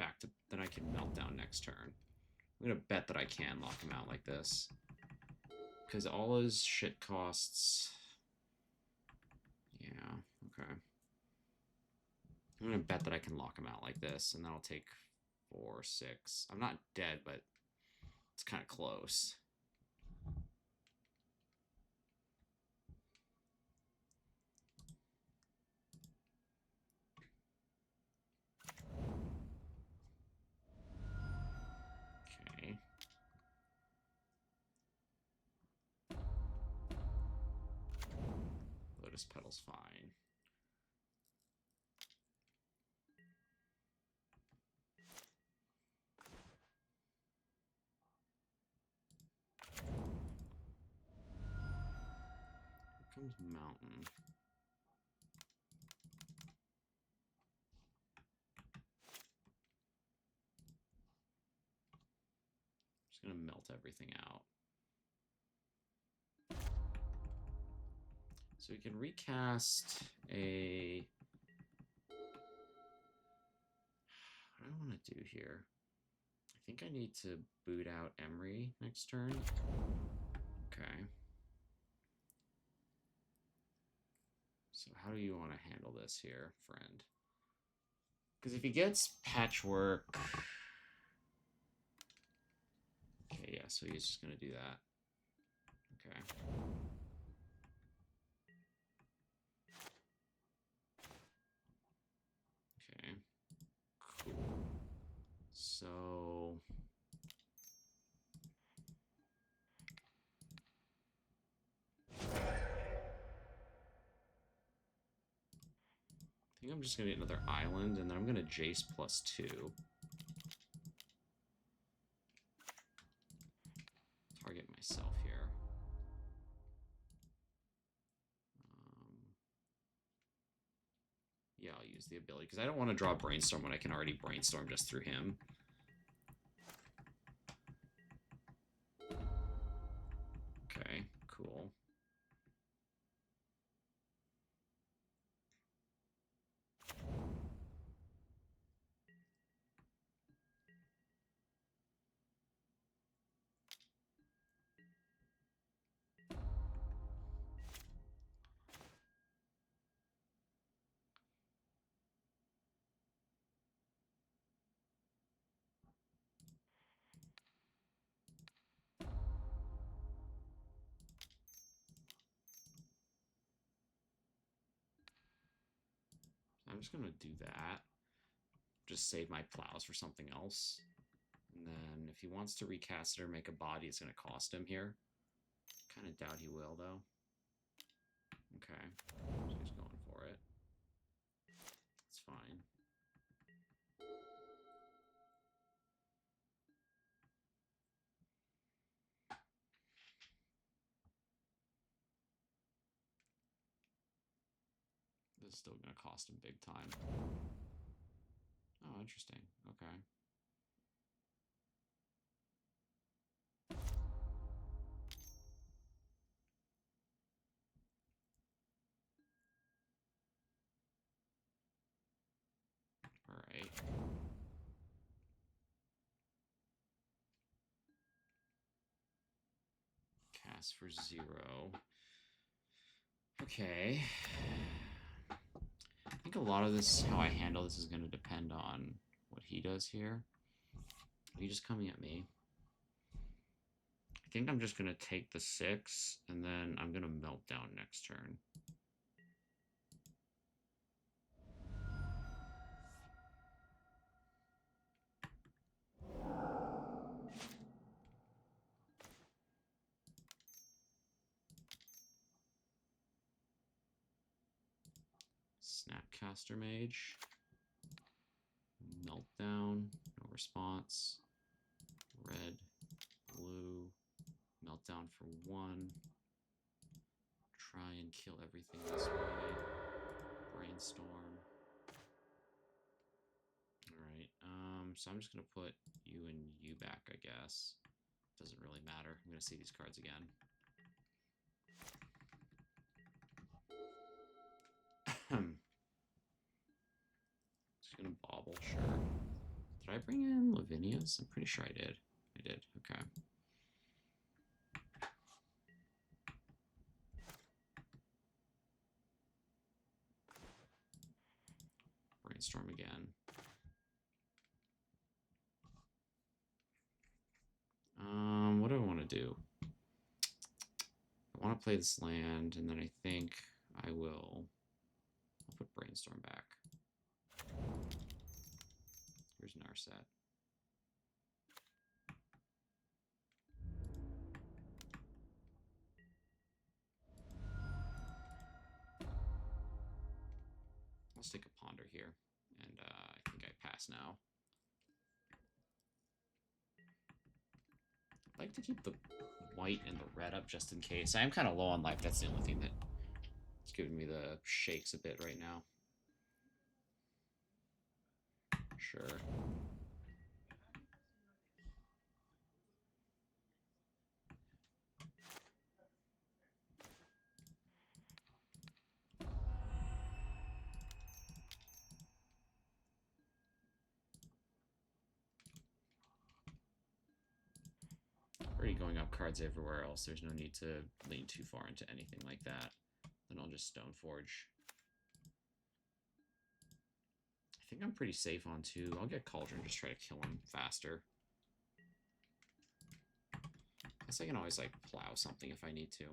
[SPEAKER 1] melt down next turn. I'm gonna bet that I can lock him out like this. Because all his shit costs. Yeah, okay. I'm gonna bet that I can lock him out like this, and then I'll take 4, 6. I'm not dead, but it's kind of close. Okay. Lotus Petal's fine. Here comes Mountain. Just gonna melt everything out. So we can recast a... What do I want to do here? I think I need to boot out Emery next turn. Okay. So how do you want to handle this here, friend? Because if he gets Patchwork... Okay, yeah, so he's just going to do that. Okay. Okay. Cool. So... I think I'm just going to get another island, and then I'm going to Jace +2. Target myself here. Yeah, I'll use the ability, because I don't want to draw Brainstorm when I can already Brainstorm just through him. Okay, cool. I'm just going to do that. Just save my plows for something else. And then if he wants to recast it or make a body, it's going to cost him here. Kind of doubt he will, though. Okay. So he's going for it. It's fine. This is still going to cost him big time. Oh, interesting. Okay. All right. Cast for 0. Okay. I think a lot of this, how I handle this, is going to depend on what he does here. Are you just coming at me? I think I'm just going to take the 6, and then I'm going to melt down next turn. Snapcaster Mage. Meltdown, no response. Red, blue, Meltdown for 1. Try and kill everything this way. Brainstorm. Alright, so I'm just gonna put you and you back, I guess. Doesn't really matter. I'm gonna see these cards again. Just gonna bobble, sure. Did I bring in Lavinia's? I'm pretty sure I did. I did, okay. Brainstorm again. What do I want to do? I want to play this land, and then I think I'll put Brainstorm back. Here's Narset. Let's take a Ponder here, and I think I pass now. I'd like to keep the white and the red up just in case. I am kind of low on life. That's the only thing that's giving me the shakes a bit right now. Sure. Already going up cards everywhere else. There's no need to lean too far into anything like that. Then I'll just Stoneforge. I think I'm pretty safe on 2. I'll get Cauldron, just try to kill him faster. Guess I can always, like, plow something if I need to.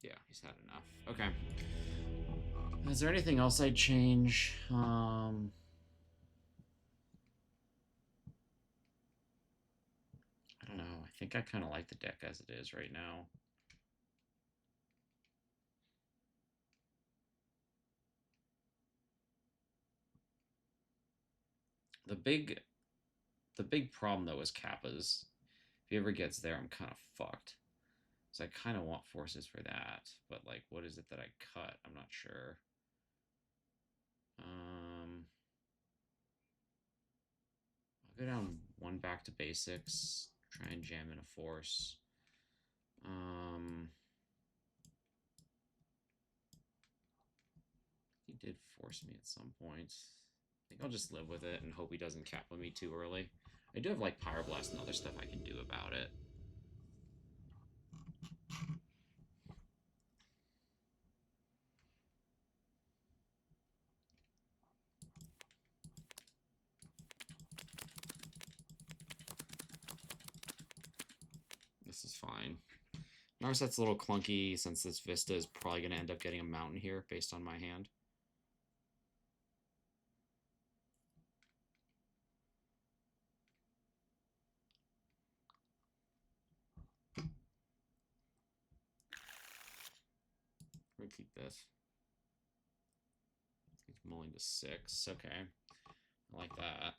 [SPEAKER 1] Yeah, he's had enough. Okay. Is there anything else I'd change? I don't know. I think I kind of like the deck as it is right now. The big problem, though, is Kappa's. If he ever gets there, I'm kind of fucked. So I kind of want forces for that. But, like, what is it that I cut? I'm not sure. I'll go down 1 back to basics. Try and jam in a force. He did force me at some point. I think I'll just live with it and hope he doesn't Kappa me too early. I do have, like, Pyroblast and other stuff I can do about it. This is fine. Narset's a little clunky since this Vista is probably going to end up getting a mountain here based on my hand. We're going to keep this. He's mulling to 6. Okay. I like that.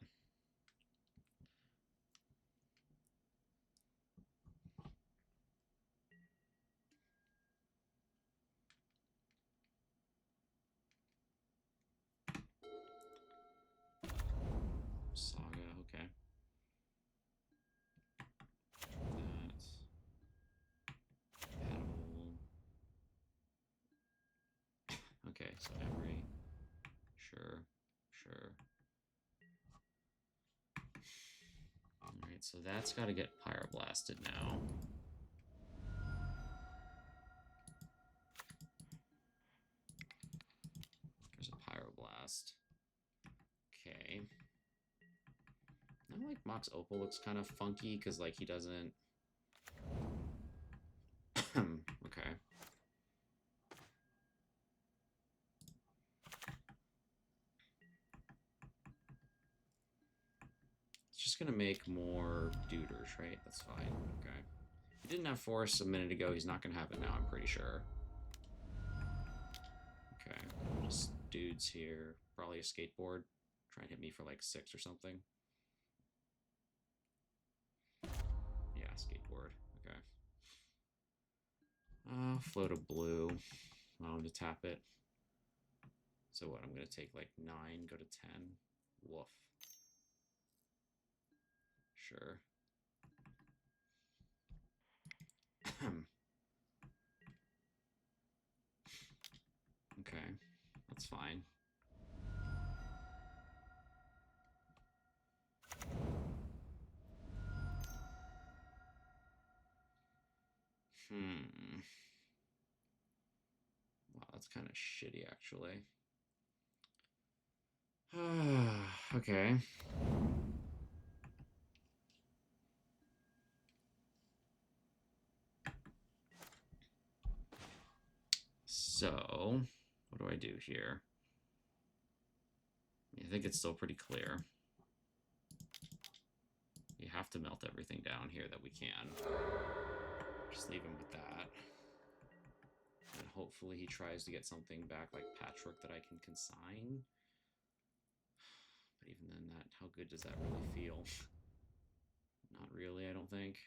[SPEAKER 1] Saga, okay. That. Battle. Okay, so Emery. Sure, sure. Alright, so that's got to get Pyroblasted now. There's a Pyroblast. Okay. I like Mox Opal looks kind of funky because, like, he doesn't... Okay. It's just going to make more duders, right? That's fine. Okay. He didn't have force a minute ago. He's not going to have it now, I'm pretty sure. Okay. Just dudes here. Probably a skateboard. Try and hit me for like 6 or something. Yeah, skateboard. Okay. Float a blue. I want to tap it. So what? I'm going to take like 9, go to 10. Woof. Sure. Okay. That's fine. Wow, that's kind of shitty, actually. Okay. So, what do I do here? I think it's still pretty clear. You have to melt everything down here that we can. Just leave him with that. And hopefully he tries to get something back like patchwork that I can consign. But even then, how good does that really feel? Not really, I don't think.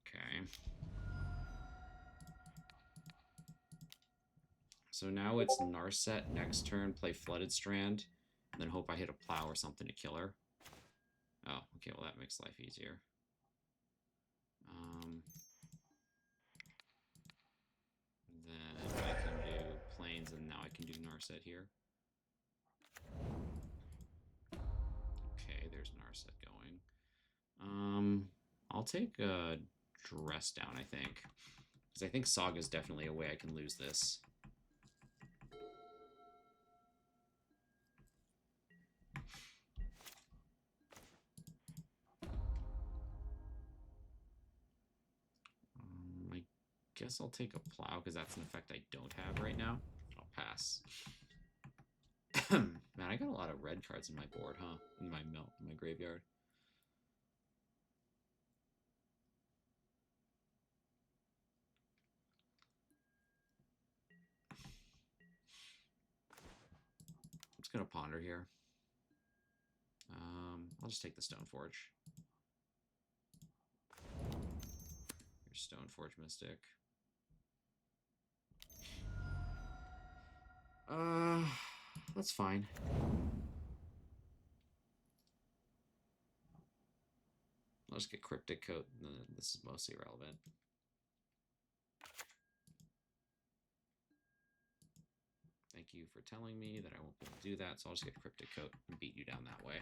[SPEAKER 1] Okay. So now it's Narset next turn, play Flooded Strand, and then hope I hit a plow or something to kill her. Oh, okay, well that makes life easier. Then I can do Plains, and now I can do Narset here. Okay, there's Narset going. I'll take a Dress Down, I think. Because I think Saga's definitely a way I can lose this. I guess I'll take a Plow, because that's an effect I don't have right now. I'll pass. Man, I got a lot of red cards in my board, huh? In my graveyard. I'm just gonna ponder here. I'll just take the Stoneforge. Here's Stoneforge Mystic. That's fine. I'll just get Cryptic Coat, and then this is mostly irrelevant. Thank you for telling me that I won't be able to do that, so I'll just get Cryptic Coat and beat you down that way.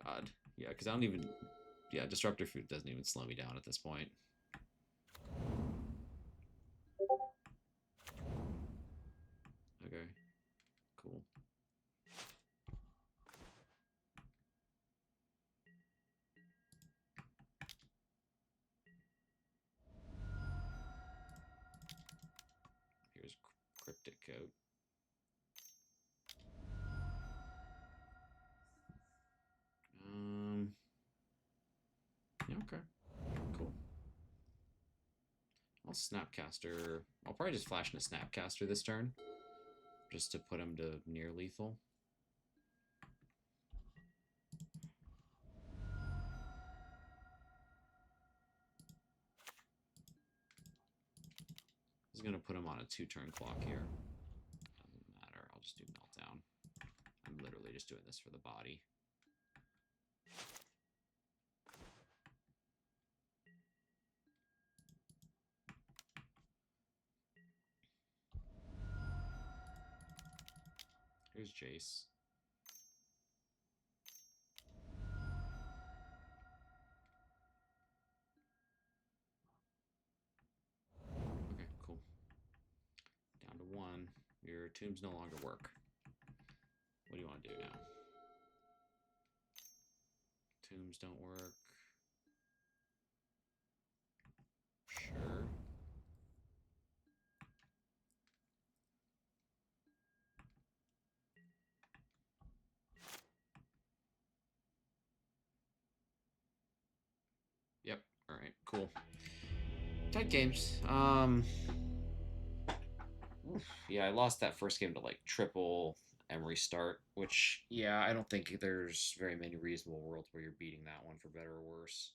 [SPEAKER 1] God. Yeah, because I don't even... Yeah, Disruptor Fruit doesn't even slow me down at this point. Okay. Cool. Here's Cryptic Coat. Yeah, okay. Cool. I'll Snapcaster. I'll probably just flash in a Snapcaster this turn. Just to put him to near lethal. I was going to put him on a 2-turn clock here. Doesn't matter. I'll just do Meltdown. I'm literally just doing this for the body. Here's Jace. Okay, cool. Down to 1. Your tombs no longer work. What do you want to do now? Tombs don't work. Sure. All right, cool. Tight games. Yeah, I lost that first game to like triple Emery start, which yeah, I don't think there's very many reasonable worlds where you're beating that one for better or worse.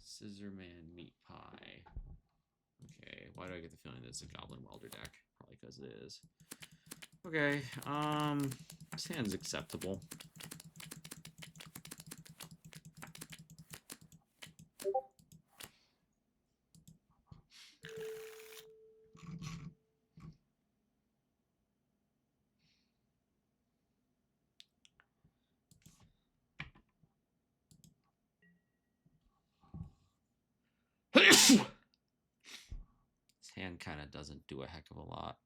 [SPEAKER 1] Scissorman Meat Pie. Okay, why do I get the feeling that it's a Goblin Welder deck? Probably because it is. Okay, this hand's acceptable. This hand kind of doesn't do a heck of a lot.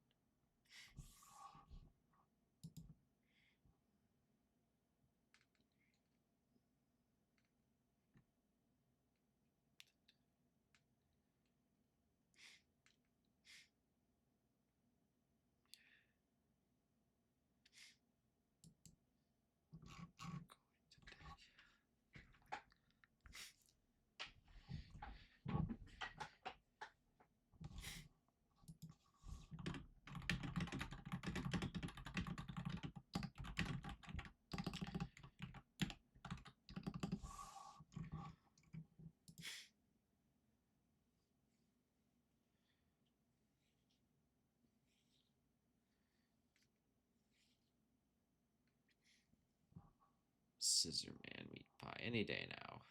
[SPEAKER 1] Scissorman Meat Pie any day now.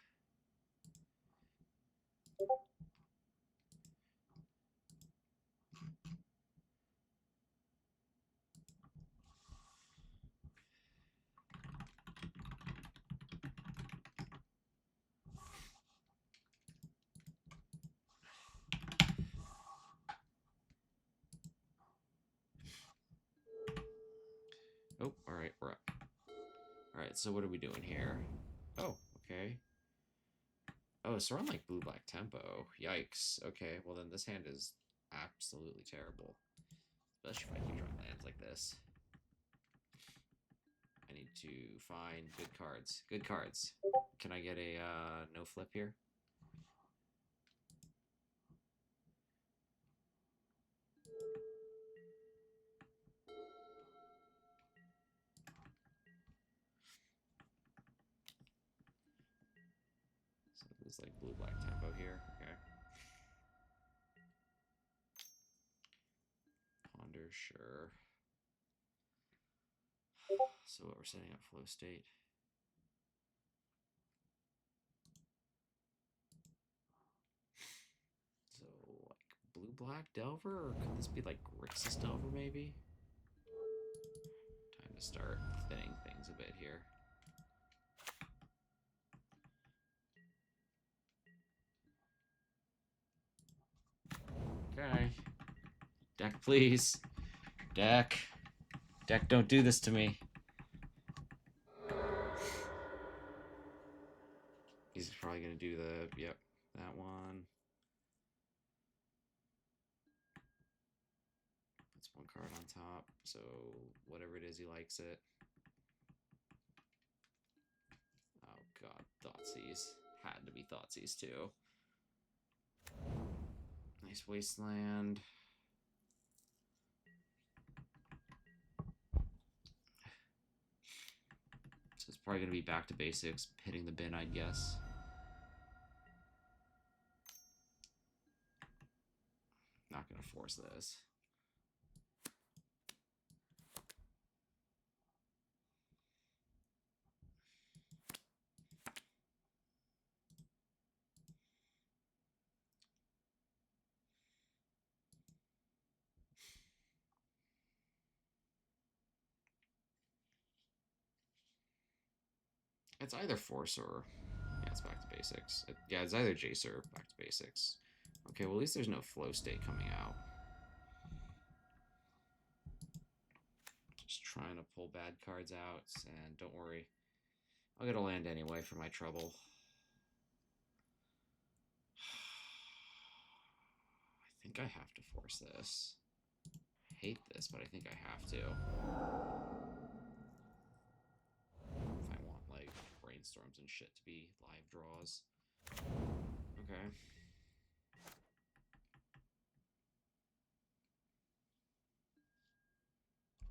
[SPEAKER 1] Oh, all right, we're up. All right, so what are we doing here? Oh, okay. Oh, so we're on like blue-black tempo. Yikes. Okay, well then this hand is absolutely terrible. Especially if I keep drawing lands like this. I need to find good cards. Good cards. Can I get a no flip here? So there's like blue-black tempo here. Okay. Ponder, sure. So what we're setting up flow state. So like blue-black Delver, or could this be like Grixis Delver maybe? Time to start thinning things a bit here. Okay. Deck, please. Deck. Deck, don't do this to me. He's probably going to do the, yep, that one. Puts one card on top, so whatever it is, he likes it. Oh god, Thoughtseize. Had to be Thoughtseize too. Nice Wasteland. So it's probably going to be back to basics, hitting the bin, I'd guess. Not going to force this. It's either Force or... Yeah, it's back to basics. Yeah, it's either Jace or back to basics. Okay, well, at least there's no flow state coming out. Just trying to pull bad cards out, and don't worry. I'll get a land anyway for my trouble. I think I have to force this. I hate this, but I think I have to. If I want, like, brainstorms and shit to be live draws. Okay.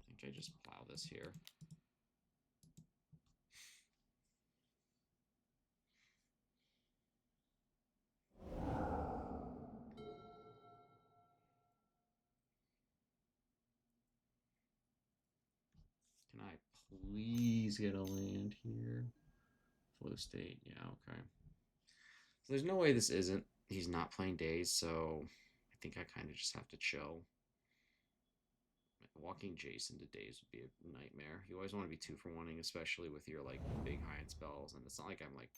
[SPEAKER 1] I think I just plow this here. Can I please get a land here? Flow state, yeah, okay. So there's no way this isn't. He's not playing Daze, so I think I kind of just have to chill. Walking Jason to Daze would be a nightmare. You always want to be 2-for-1ing, especially with your like big high-end spells, and it's not like I'm like...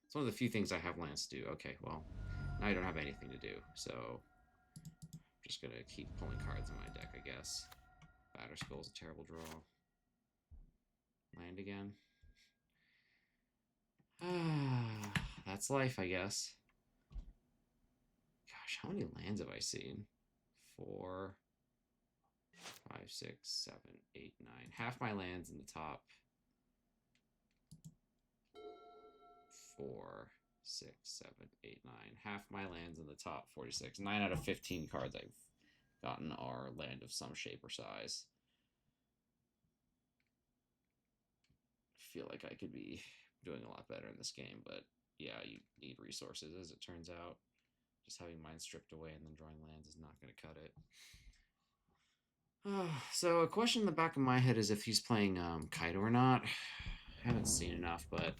[SPEAKER 1] It's one of the few things I have lands to do. Okay, well, now I don't have anything to do, so I'm just gonna keep pulling cards in my deck, I guess. Batterskull's a terrible draw. Land again. That's life, I guess. Gosh, how many lands have I seen? 4, 5, 6, 7, 8, 9. Half my lands in the top 4, 6, 7, 8, 9. Half my lands in the top 46. 9 out of 15 cards I've gotten are land of some shape or size. I feel like I could be doing a lot better in this game, but yeah, you need resources, as it turns out. Just having mine stripped away and then drawing lands is not going to cut it. So a question in the back of my head is if he's playing Kaido or not. I haven't seen enough, but...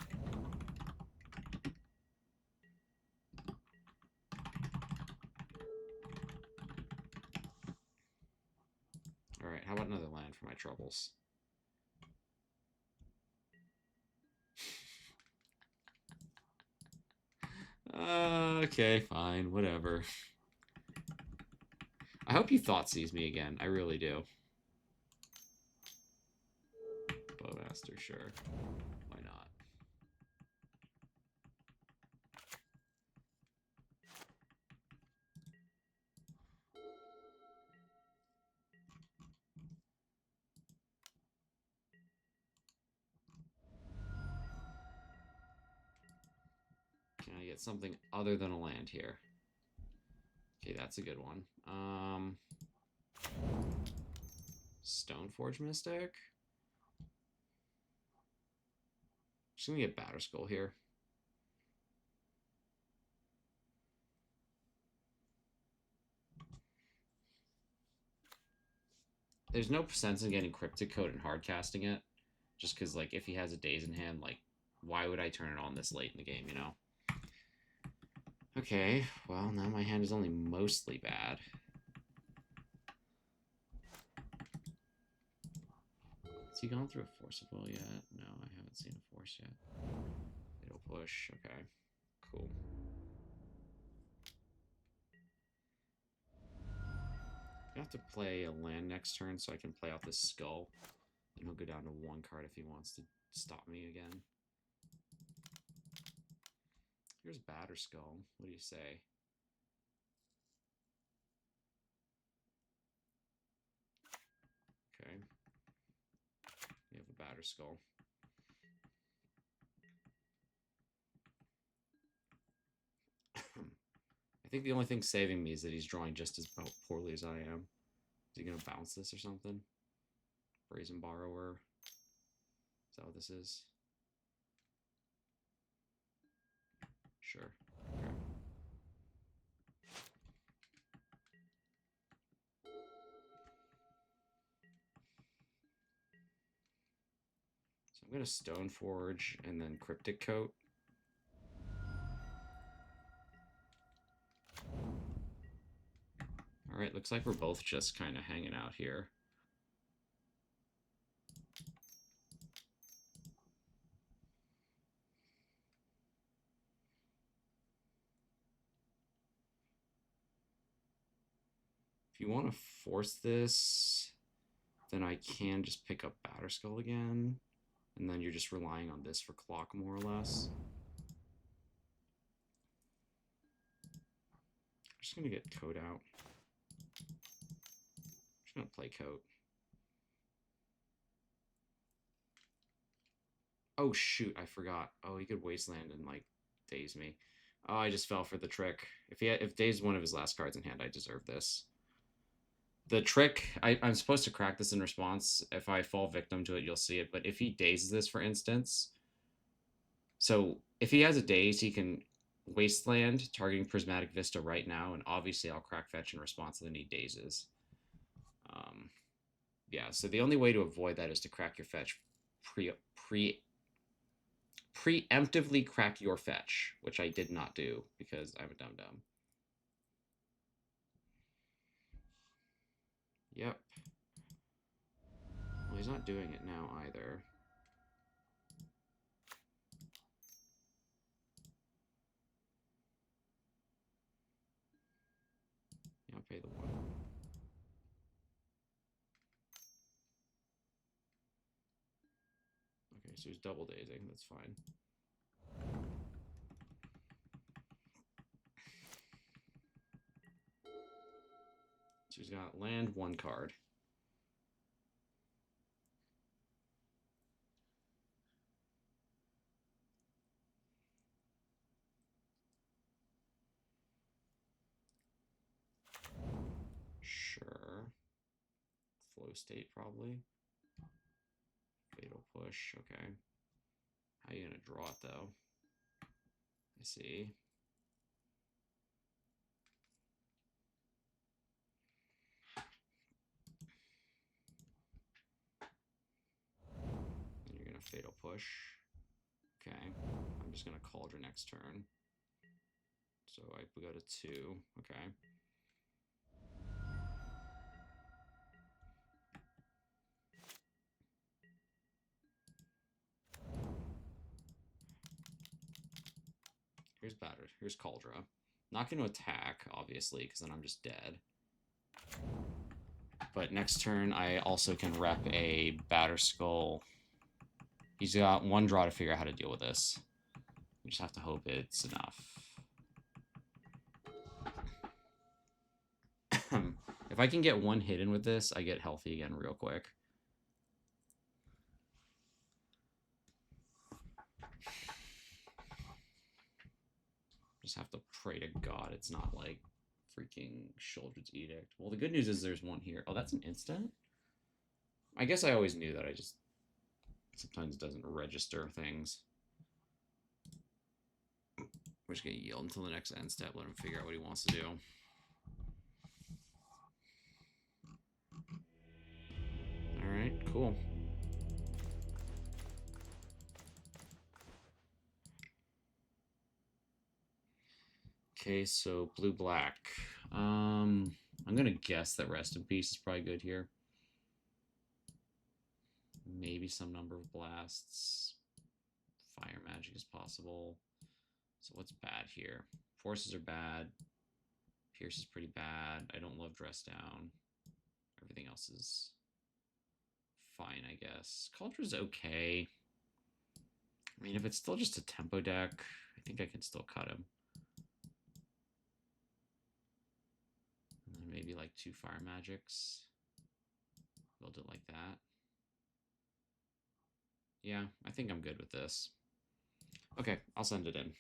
[SPEAKER 1] Alright, how about another land for my troubles? Okay, fine, whatever. I hope you Thoughtseize me again. I really do. Bowmaster, sure. Why not? Can I get something other than a land here? Okay, that's a good one. Stoneforge Mystic? Just gonna get Batterskull here. There's no sense in getting Cryptic Code and hard casting it. Just because, like, if he has a Daze in hand, like, why would I turn it on this late in the game, you know? Okay, well, now my hand is only mostly bad. Has he gone through a Force of Will yet? No, I haven't seen a Force yet. It'll push. Okay, cool. I have to play a land next turn so I can play out this Skull. And he'll go down to 1 card if he wants to stop me again. Here's Batterskull. What do you say? Okay. We have a Batterskull. I think the only thing saving me is that he's drawing just as poorly as I am. Is he going to bounce this or something? Brazen Borrower. Is that what this is? Sure. Okay. So I'm going to Stoneforge and then Cryptic Coat. Alright, looks like we're both just kind of hanging out here. If you want to force this, then I can just pick up Batterskull again. And then you're just relying on this for clock, more or less. I'm just going to get Coat out. I'm just going to play Coat. Oh, shoot, I forgot. Oh, he could Wasteland and, like, daze me. Oh, I just fell for the trick. If dazed one of his last cards in hand, I deserve this. The trick, I'm supposed to crack this in response. If I fall victim to it, you'll see it. But if he dazes this, for instance, so if he has a daze, he can Wasteland, targeting Prismatic Vista right now, and obviously I'll crack fetch in response, and then he dazes. Yeah, so the only way to avoid that is to crack your fetch preemptively crack your fetch, which I did not do because I'm a dum-dum. Yep. Well, he's not doing it now either. Yeah, I'll pay the 1. Okay, so he's double dazing. That's fine. So he's got land 1 card. Sure. Flow state, probably. Fatal push, okay. How are you gonna draw it, though? I see. And you're gonna fatal push. Okay. I'm just gonna Cauldron next turn. So I go to 2. Okay. Here's Batter. Here's Cauldron. Not going to attack, obviously, because then I'm just dead. But next turn, I also can rep a Batterskull. He's got 1 draw to figure out how to deal with this. We just have to hope it's enough. If I can get 1 hit in with this, I get healthy again real quick. Just have to pray to God it's not like freaking Shoulder's Edict. Well, the good news is there's 1 here. Oh, that's an instant? I guess I always knew that. I just sometimes doesn't register things. We're just going to yield until the next end step, let him figure out what he wants to do. Alright, cool. Okay, so blue-black. I'm going to guess that Rest in Peace is probably good here. Maybe some number of blasts. Fire magic is possible. So what's bad here? Forces are bad. Pierce is pretty bad. I don't love Dress Down. Everything else is fine, I guess. Culture's okay. I mean, if it's still just a tempo deck, I think I can still cut him. And then maybe like 2 fire magics. Build it like that. Yeah, I think I'm good with this. Okay, I'll send it in.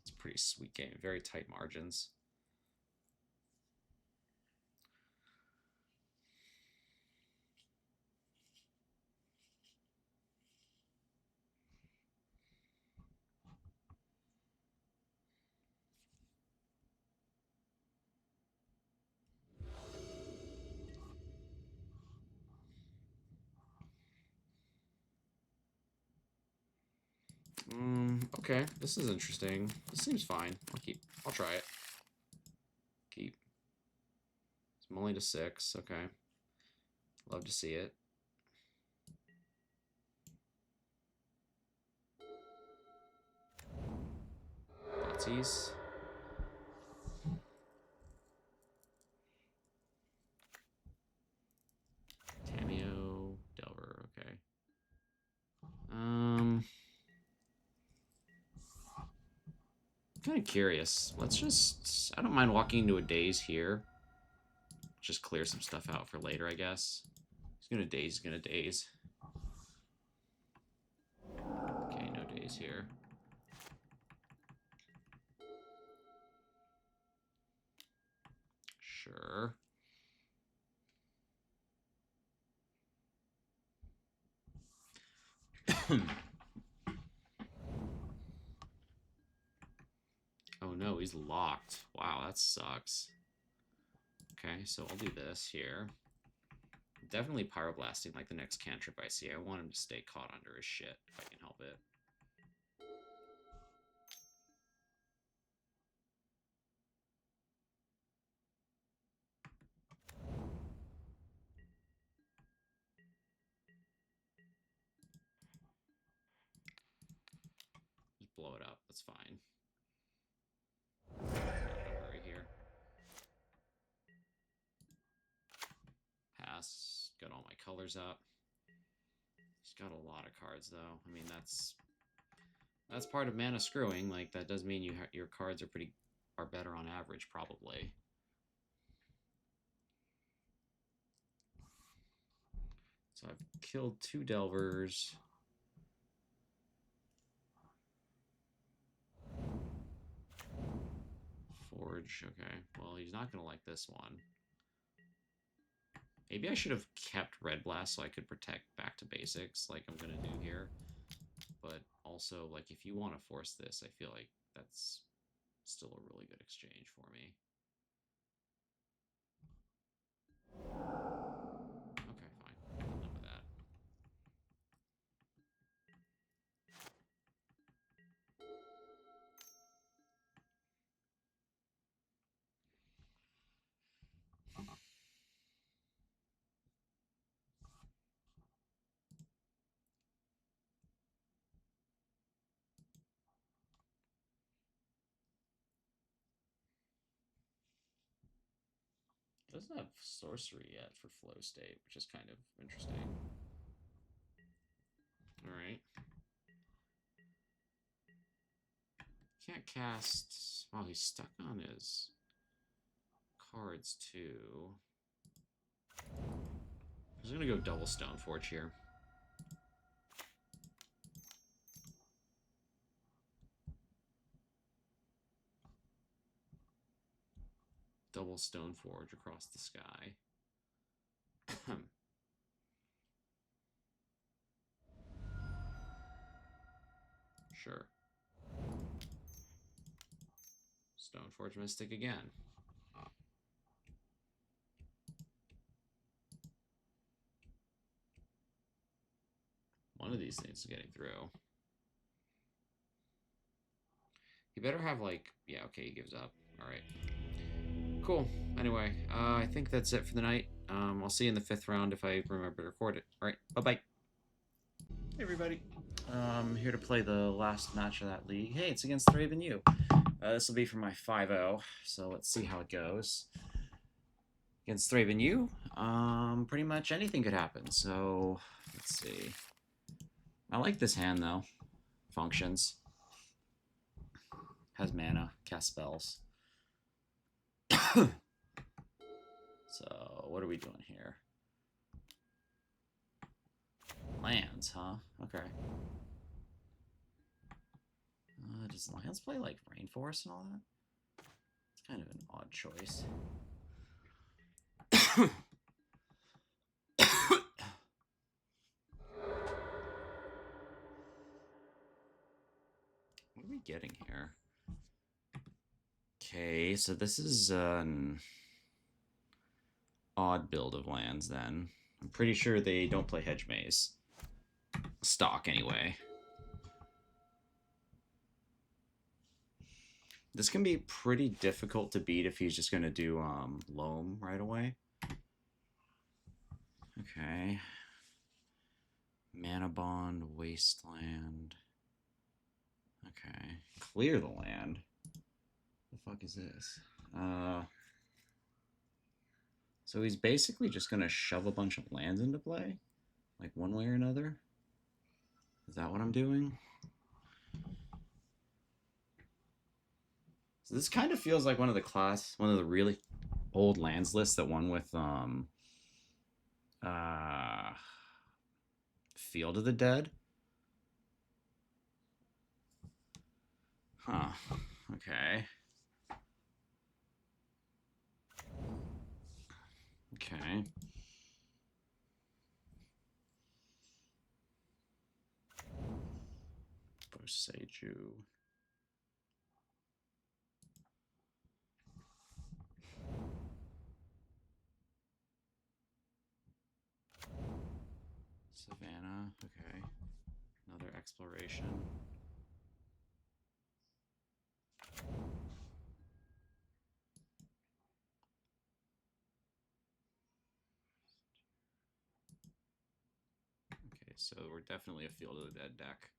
[SPEAKER 1] It's a pretty sweet game. Very tight margins. Okay, this is interesting. This seems fine. I'll try it. Keep. It's only to 6. Okay. Love to see it. Buttsies. Tameo, Delver, okay. Kind of curious. Let's just... I don't mind walking into a daze here. Just clear some stuff out for later, I guess. He's gonna daze, Okay, no daze here. Sure. Oh no, he's locked. Wow, that sucks. Okay, so I'll do this here. Definitely pyroblasting like the next cantrip I see. I want him to stay caught under his shit if I can help it. Just blow it up. That's fine. No hurry here. Pass. Got all my colors up. He's got a lot of cards though. I mean, that's part of mana screwing. Like that does mean your cards are better on average probably. So I've killed 2 Delvers. Forge, okay. Well, he's not going to like this one. Maybe I should have kept Red Blast so I could protect back to basics like I'm going to do here. But also, like, if you want to force this, I feel like that's still a really good exchange for me. Okay, fine. I'm done with that. It doesn't have sorcery yet for flow state, which is kind of interesting. Alright. Can't cast... Well, he's stuck on his cards, too. I'm just gonna go double Stoneforge here. Double Stoneforge across the sky. Sure. Stoneforge Mystic again. One of these things is getting through. He better have, like... Yeah, okay, he gives up. Alright. Cool. Anyway, I think that's it for the night. I'll see you in the 5th round if I remember to record it. Alright, bye-bye. Hey, everybody. I'm here to play the last match of that league. Hey, it's against Thraven U. This will be for my 5-0, so let's see how it goes. Against Thraven U, pretty much anything could happen, so let's see. I like this hand, though. Functions. Has mana, cast spells. So, what are we doing here? Lands, huh? Okay. Does lands play, like, Rainforest and all that? It's kind of an odd choice. What are we getting here? Okay, so this is an odd build of lands, then. I'm pretty sure they don't play Hedge Maze. Stock, anyway. This can be pretty difficult to beat if he's just going to do Loam right away. Okay. Manabond, Wasteland. Okay. Clear the land. The fuck is this? So he's basically just going to shove a bunch of lands into play? Like one way or another? Is that what I'm doing? So this kind of feels like one of the really old lands lists that won with Field of the Dead. Huh. Okay. Okay. Boseiju. Savannah. Okay. Another exploration. Okay, so we're definitely a Field of the Dead deck.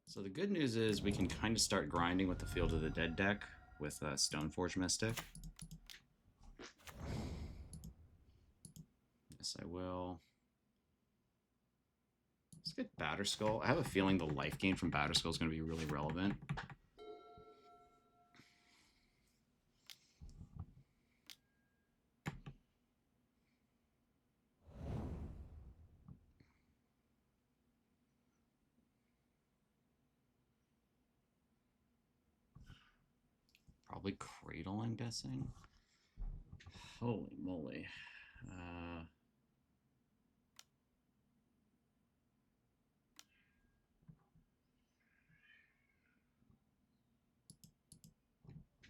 [SPEAKER 1] So the good news is we can kind of start grinding with the Field of the Dead deck with Stoneforge Mystic. Yes, I will. Let's get Batterskull. I have a feeling the life gain from Batterskull is going to be really relevant. Probably Cradle, I'm guessing. Holy moly.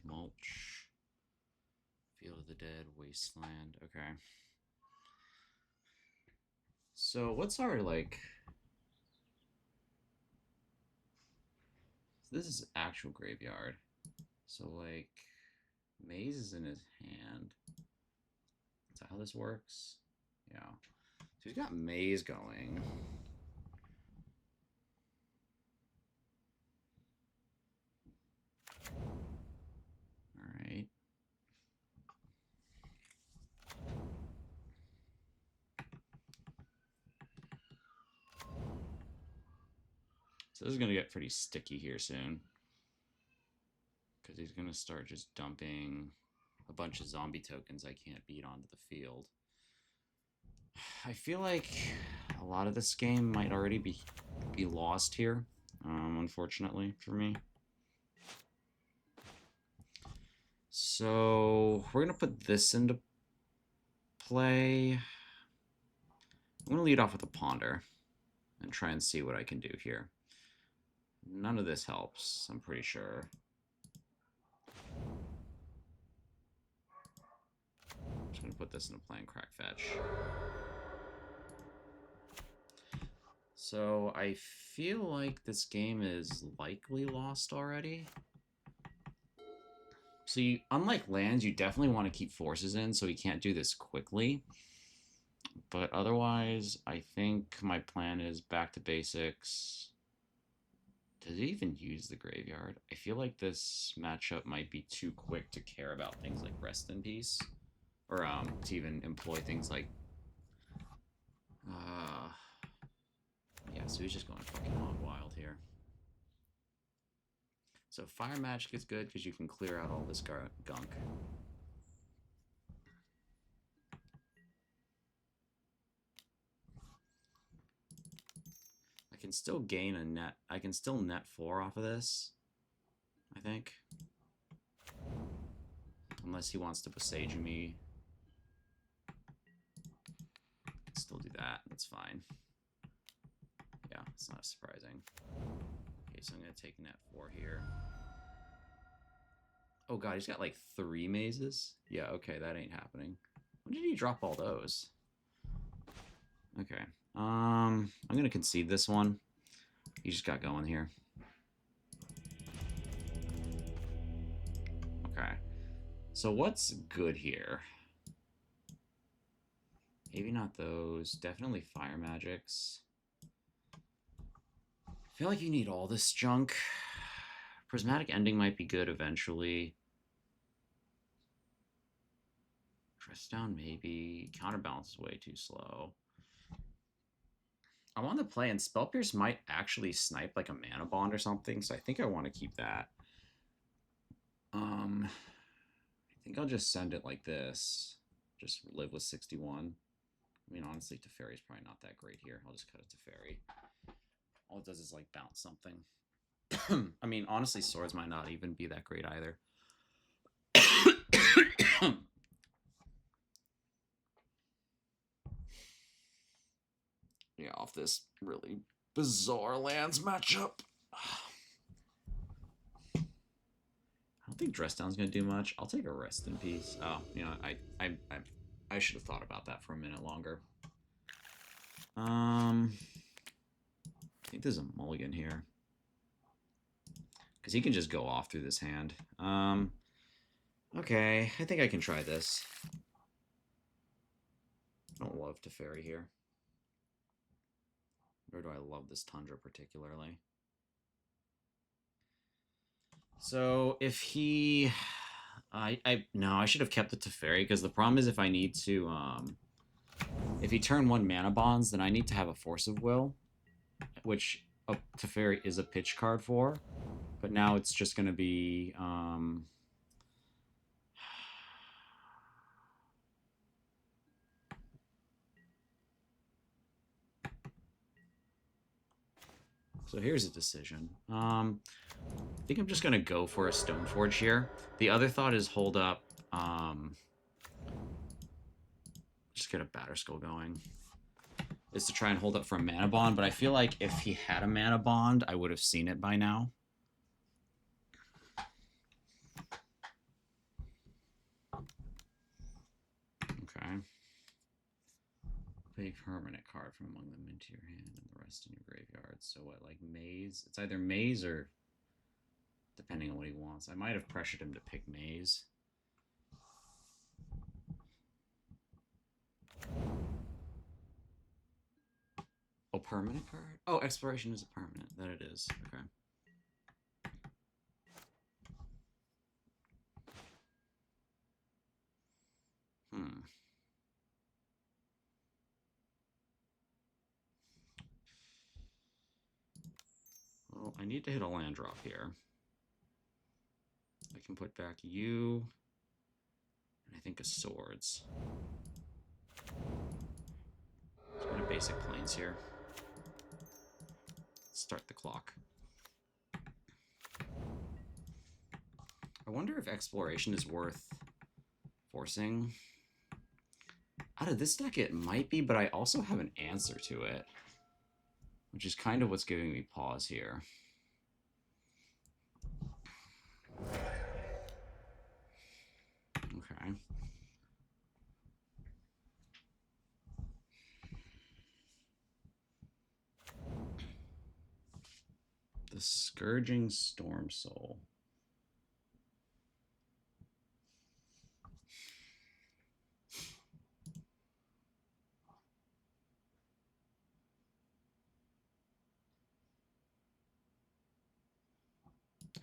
[SPEAKER 1] Mulch. Field of the Dead, Wasteland. Okay. So what's our, like... So this is actual graveyard. So, like, Maze is in his hand. Is that how this works? Yeah. So he's got Maze going. Alright. So this is going to get pretty sticky here soon. Because he's going to start just dumping a bunch of zombie tokens I can't beat onto the field. I feel like a lot of this game might already be lost here, unfortunately for me. So we're going to put this into play. I'm going to lead off with a Ponder and try and see what I can do here. None of this helps, I'm pretty sure. I'm just going to put this into play and crack fetch. So I feel like this game is likely lost already. So you, unlike lands, you definitely want to keep forces in so he can't do this quickly. But otherwise, I think my plan is back to basics. Does he even use the graveyard? I feel like this matchup might be too quick to care about things like Rest in Peace. Or to even employ things like... yeah, so he's just going fucking hog wild here. So Fire Magic is good because you can clear out all this gunk. I can still gain a net. I can still net 4 off of this, I think. Unless he wants to Boseiju me. I can still do that. That's fine. Yeah, it's not surprising. Okay, so I'm going to take net 4 here. Oh god, he's got like 3 mazes? Yeah, okay, that ain't happening. When did he drop all those? Okay. I'm gonna concede this one. He just got going here. Okay. So what's good here? Maybe not those. Definitely fire magics. I feel like you need all this junk. Prismatic Ending might be good eventually. Press down maybe. Counterbalance is way too slow. I want to play, and Spell Pierce might actually snipe like a Manabond or something, so I think I want to keep that. I think I'll just send it like this. Just live with 61. I mean, honestly, Teferi is probably not that great here. I'll just cut it to Teferi. All it does is like bounce something. I mean, honestly, swords might not even be that great either. Yeah, off this really bizarre lands matchup. I don't think Dress Down's gonna do much. I'll take a Rest in Peace. Oh, you know, I should have thought about that for a minute longer. I think there's a mulligan here. Because he can just go off through this hand. Okay, I think I can try this. I don't love Teferi here. Nor do I love this Tundra particularly. So if he... no, I should have kept the Teferi, because the problem is if I need to... if he turn 1 mana bonds, then I need to have a Force of Will, which Teferi is a pitch card for. But now it's just going to be... So here's a decision. I think I'm just going to go for a Stoneforge here. The other thought is hold up... just get a Batterskull going. Is to try and hold up for a Manabond, but I feel like if he had a Manabond, I would have seen it by now. Okay. Put a permanent card from among them into your hand and the rest in your graveyard. So what, like Maze? It's either Maze or... depending on what he wants. I might have pressured him to pick Maze. Oh, permanent card? Oh, Exploration is a permanent. That it is. Okay. Well, I need to hit a land drop here. I can put back you, and I think a Swords. Let's put a basic Plains here. Start the clock. I wonder if Exploration is worth forcing. Out of this deck, it might be, but I also have an answer to it, which is kind of what's giving me pause here. Okay. The Scourging Storm Soul.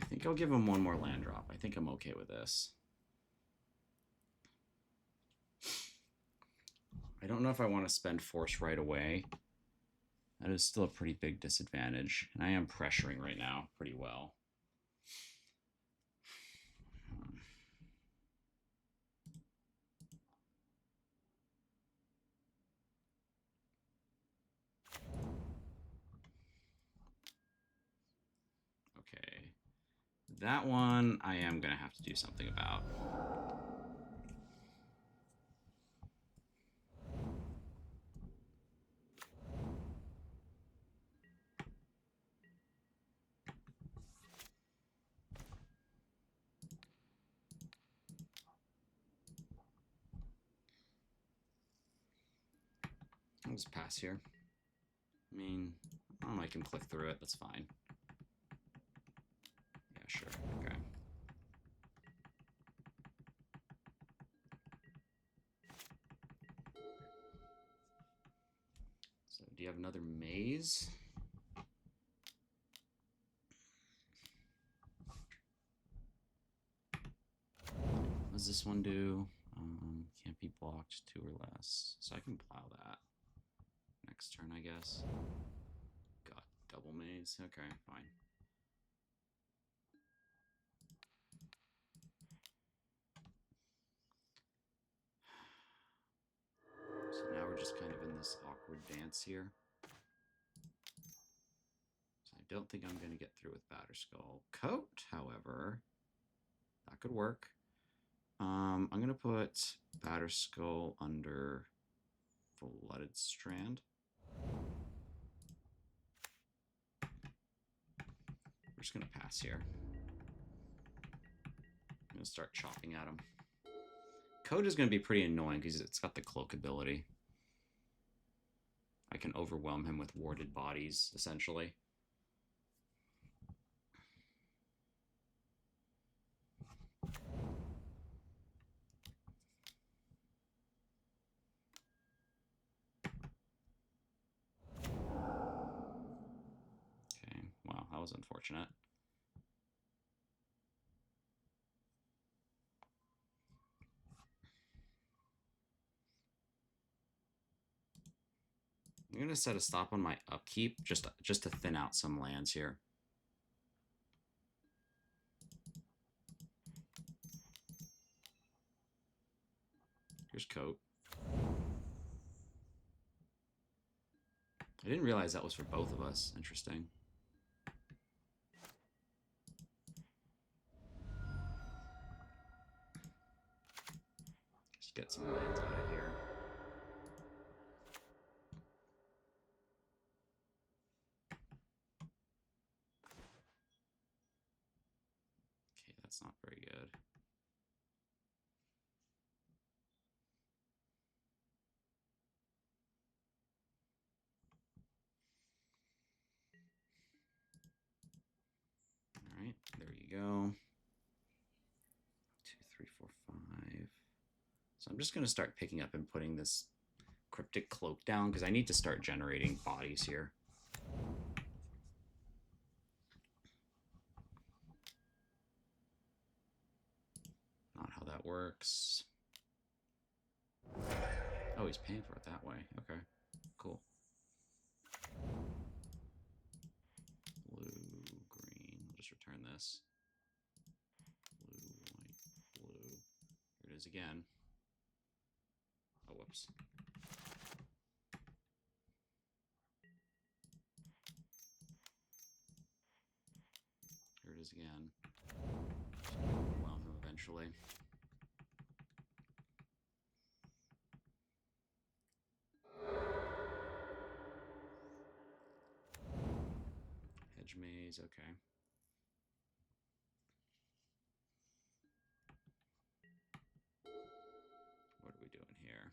[SPEAKER 1] I think I'll give him one more land drop. I think I'm okay with this. I don't know if I want to spend Force right away. That is still a pretty big disadvantage. And I am pressuring right now pretty well. Okay. That one I am going to have to do something about. I'll just pass here. I mean, I can click through it. That's fine. Yeah, sure. Okay. So, do you have another maze? What does this one do? Can't be blocked 2 or less. So I can plow that. Next turn, I guess. Got double maze. Okay, fine. So now we're just kind of in this awkward dance here. So I don't think I'm going to get through with Batterskull. Coat, however, that could work. I'm going to put Batterskull under Flooded Strand. We're just going to pass here. I'm going to start chopping at him. Coat is going to be pretty annoying because it's got the cloak ability. I can overwhelm him with warded bodies, essentially. Okay, wow, that was unfortunate. I'm going to set a stop on my upkeep just to thin out some lands here. Here's Coat. I didn't realize that was for both of us. Interesting. Just get some lands out of here. Okay, that's not very good. All right, there you go. 2, 3, 4, 5. So I'm just going to start picking up and putting this Cryptic Cloak down because I need to start generating bodies here. Not how that works. Oh, he's paying for it that way. Okay, cool. Blue, green. I'll just return this. Blue, white, blue. Here it is again. Oh, whoops. Here it is again. Overwhelm him eventually. Hedge maze, okay. What are we doing here?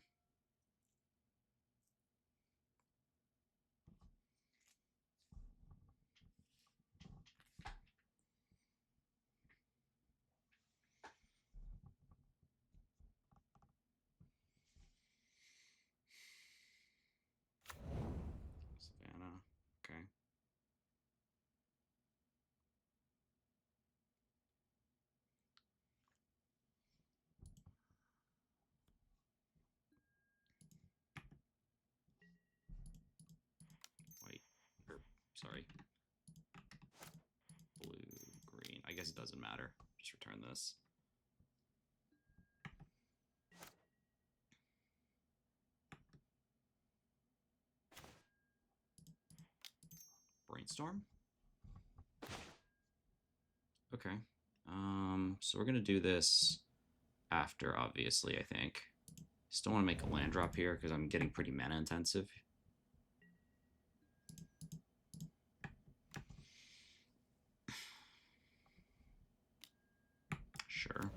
[SPEAKER 1] Savannah, okay. White, or, sorry. Blue, green. I guess it doesn't matter. Just return this. Brainstorm? Okay. So we're gonna do this after, obviously, I think. Still want to make a land drop here because I'm getting pretty mana intensive. Sure.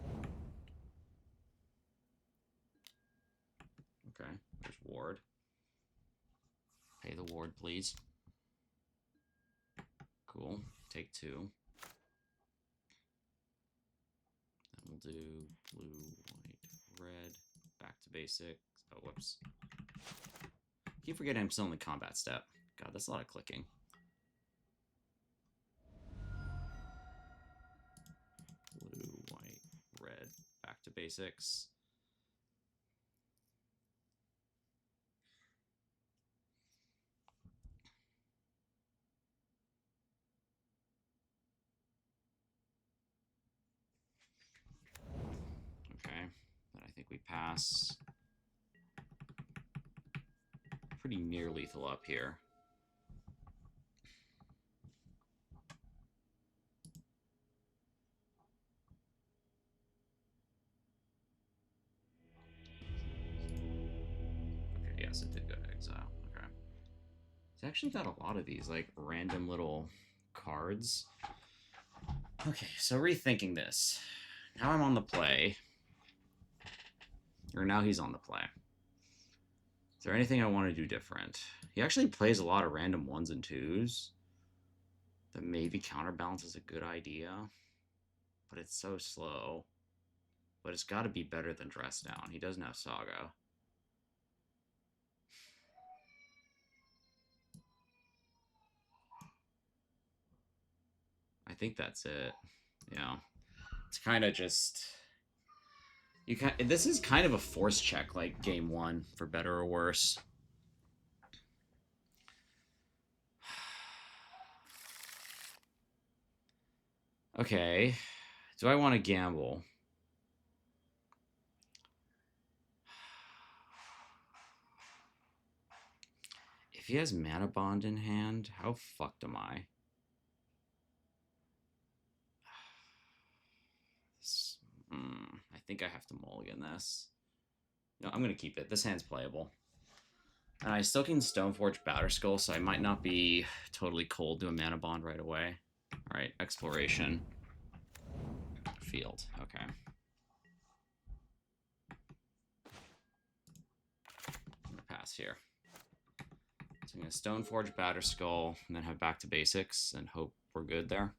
[SPEAKER 1] Okay, there's ward. Pay the ward, please. Cool. Take 2. Then we'll do blue, white, red. Back to basics. Oh, whoops. Keep forgetting I'm still in the combat step. God, that's a lot of clicking. Blue, white, red. Back to basics. Okay, then I think we pass. Pretty near lethal up here. Okay, yes, it did go to exile. Okay. It's actually got a lot of these, like, random little cards. Okay, so rethinking this. Now I'm on the play. Or now he's on the play. Is there anything I want to do different? He actually plays a lot of random 1s and 2s. That maybe counterbalance is a good idea. But it's so slow. But it's got to be better than Dress Down. He doesn't have Saga. I think that's it. Yeah. It's kind of just... This is kind of a force check, like game 1, for better or worse. Okay. Do I want to gamble? If he has Manabond in hand, how fucked am I? I think I have to mulligan this. No, I'm going to keep it. This hand's playable. And I still can Stoneforge Batterskull, so I might not be totally cold to a Manabond right away. All right, exploration. Field. Okay. I'm going to pass here. So I'm going to Stoneforge Batterskull, and then head back to basics, and hope we're good there.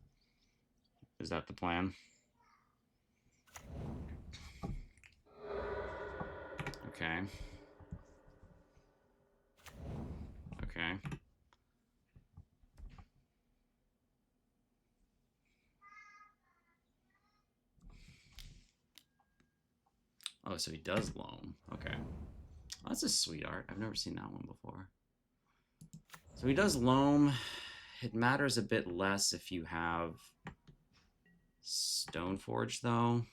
[SPEAKER 1] Is that the plan? Okay. Okay. Oh, so he does loam. Okay. Oh, that's a sweet art. I've never seen that one before. So he does loam. It matters a bit less if you have Stoneforge, though.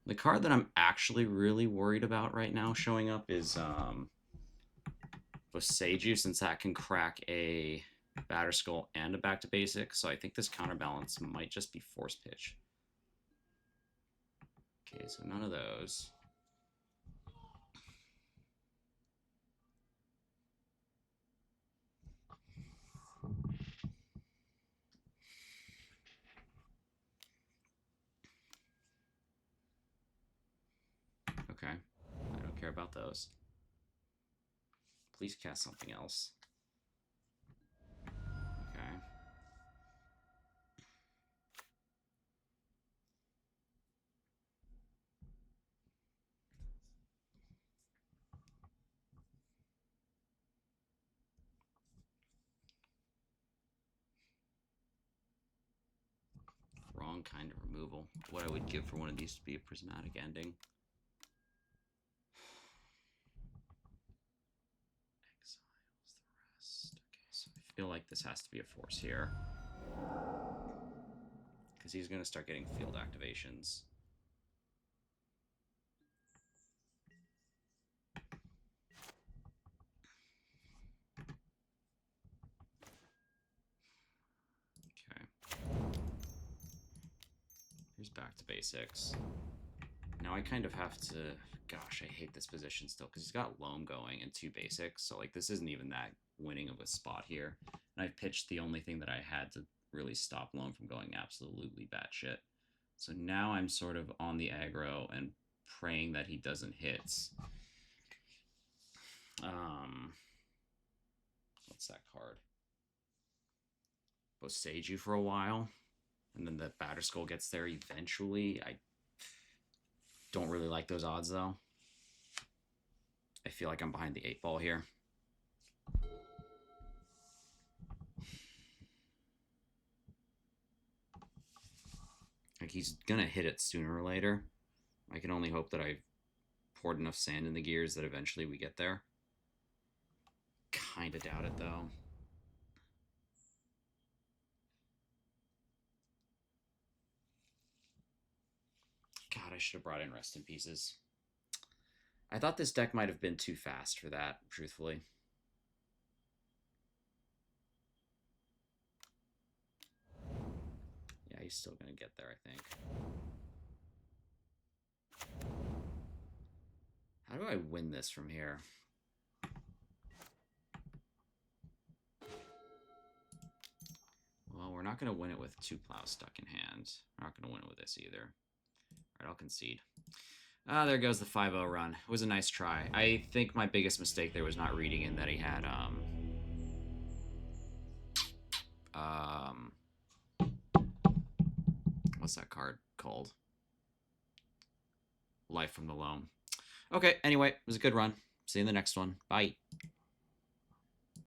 [SPEAKER 1] The card that I'm actually really worried about right now showing up is Boseiju, since that can crack a Batterskull and a Back to Basics. So I think this counterbalance might just be Force Pitch. Okay, so none of those. Okay, I don't care about those. Please cast something else. Okay. Wrong kind of removal. What I would give for one of these to be a prismatic ending. Exiles the rest. Okay, so I feel like this has to be a force here. Because he's going to start getting field activations. Here's back to basics. Now I kind of have to... Gosh, I hate this position still, because he's got loam going and 2 basics, so like this isn't even that winning of a spot here. And I pitched the only thing that I had to really stop loam from going absolutely batshit. So now I'm sort of on the aggro and praying that he doesn't hit. What's that card? We'll sage you for a while, and then the Batterskull gets there eventually. I don't really like those odds, though. I feel like I'm behind the 8 ball here. Like, he's gonna hit it sooner or later. I can only hope that I've poured enough sand in the gears that eventually we get there. Kinda doubt it, though. God, I should have brought in Rest in Pieces. I thought this deck might have been too fast for that, truthfully. Yeah, he's still gonna get there, I think. How do I win this from here? Well, we're not going to win it with 2 plows stuck in hand. We're not going to win it with this either. All right, I'll concede. Ah, there goes the 5-0 run. It was a nice try. I think my biggest mistake there was not reading in that he had, what's that card called? Life from the Loam. Okay, anyway, it was a good run. See you in the next one. Bye.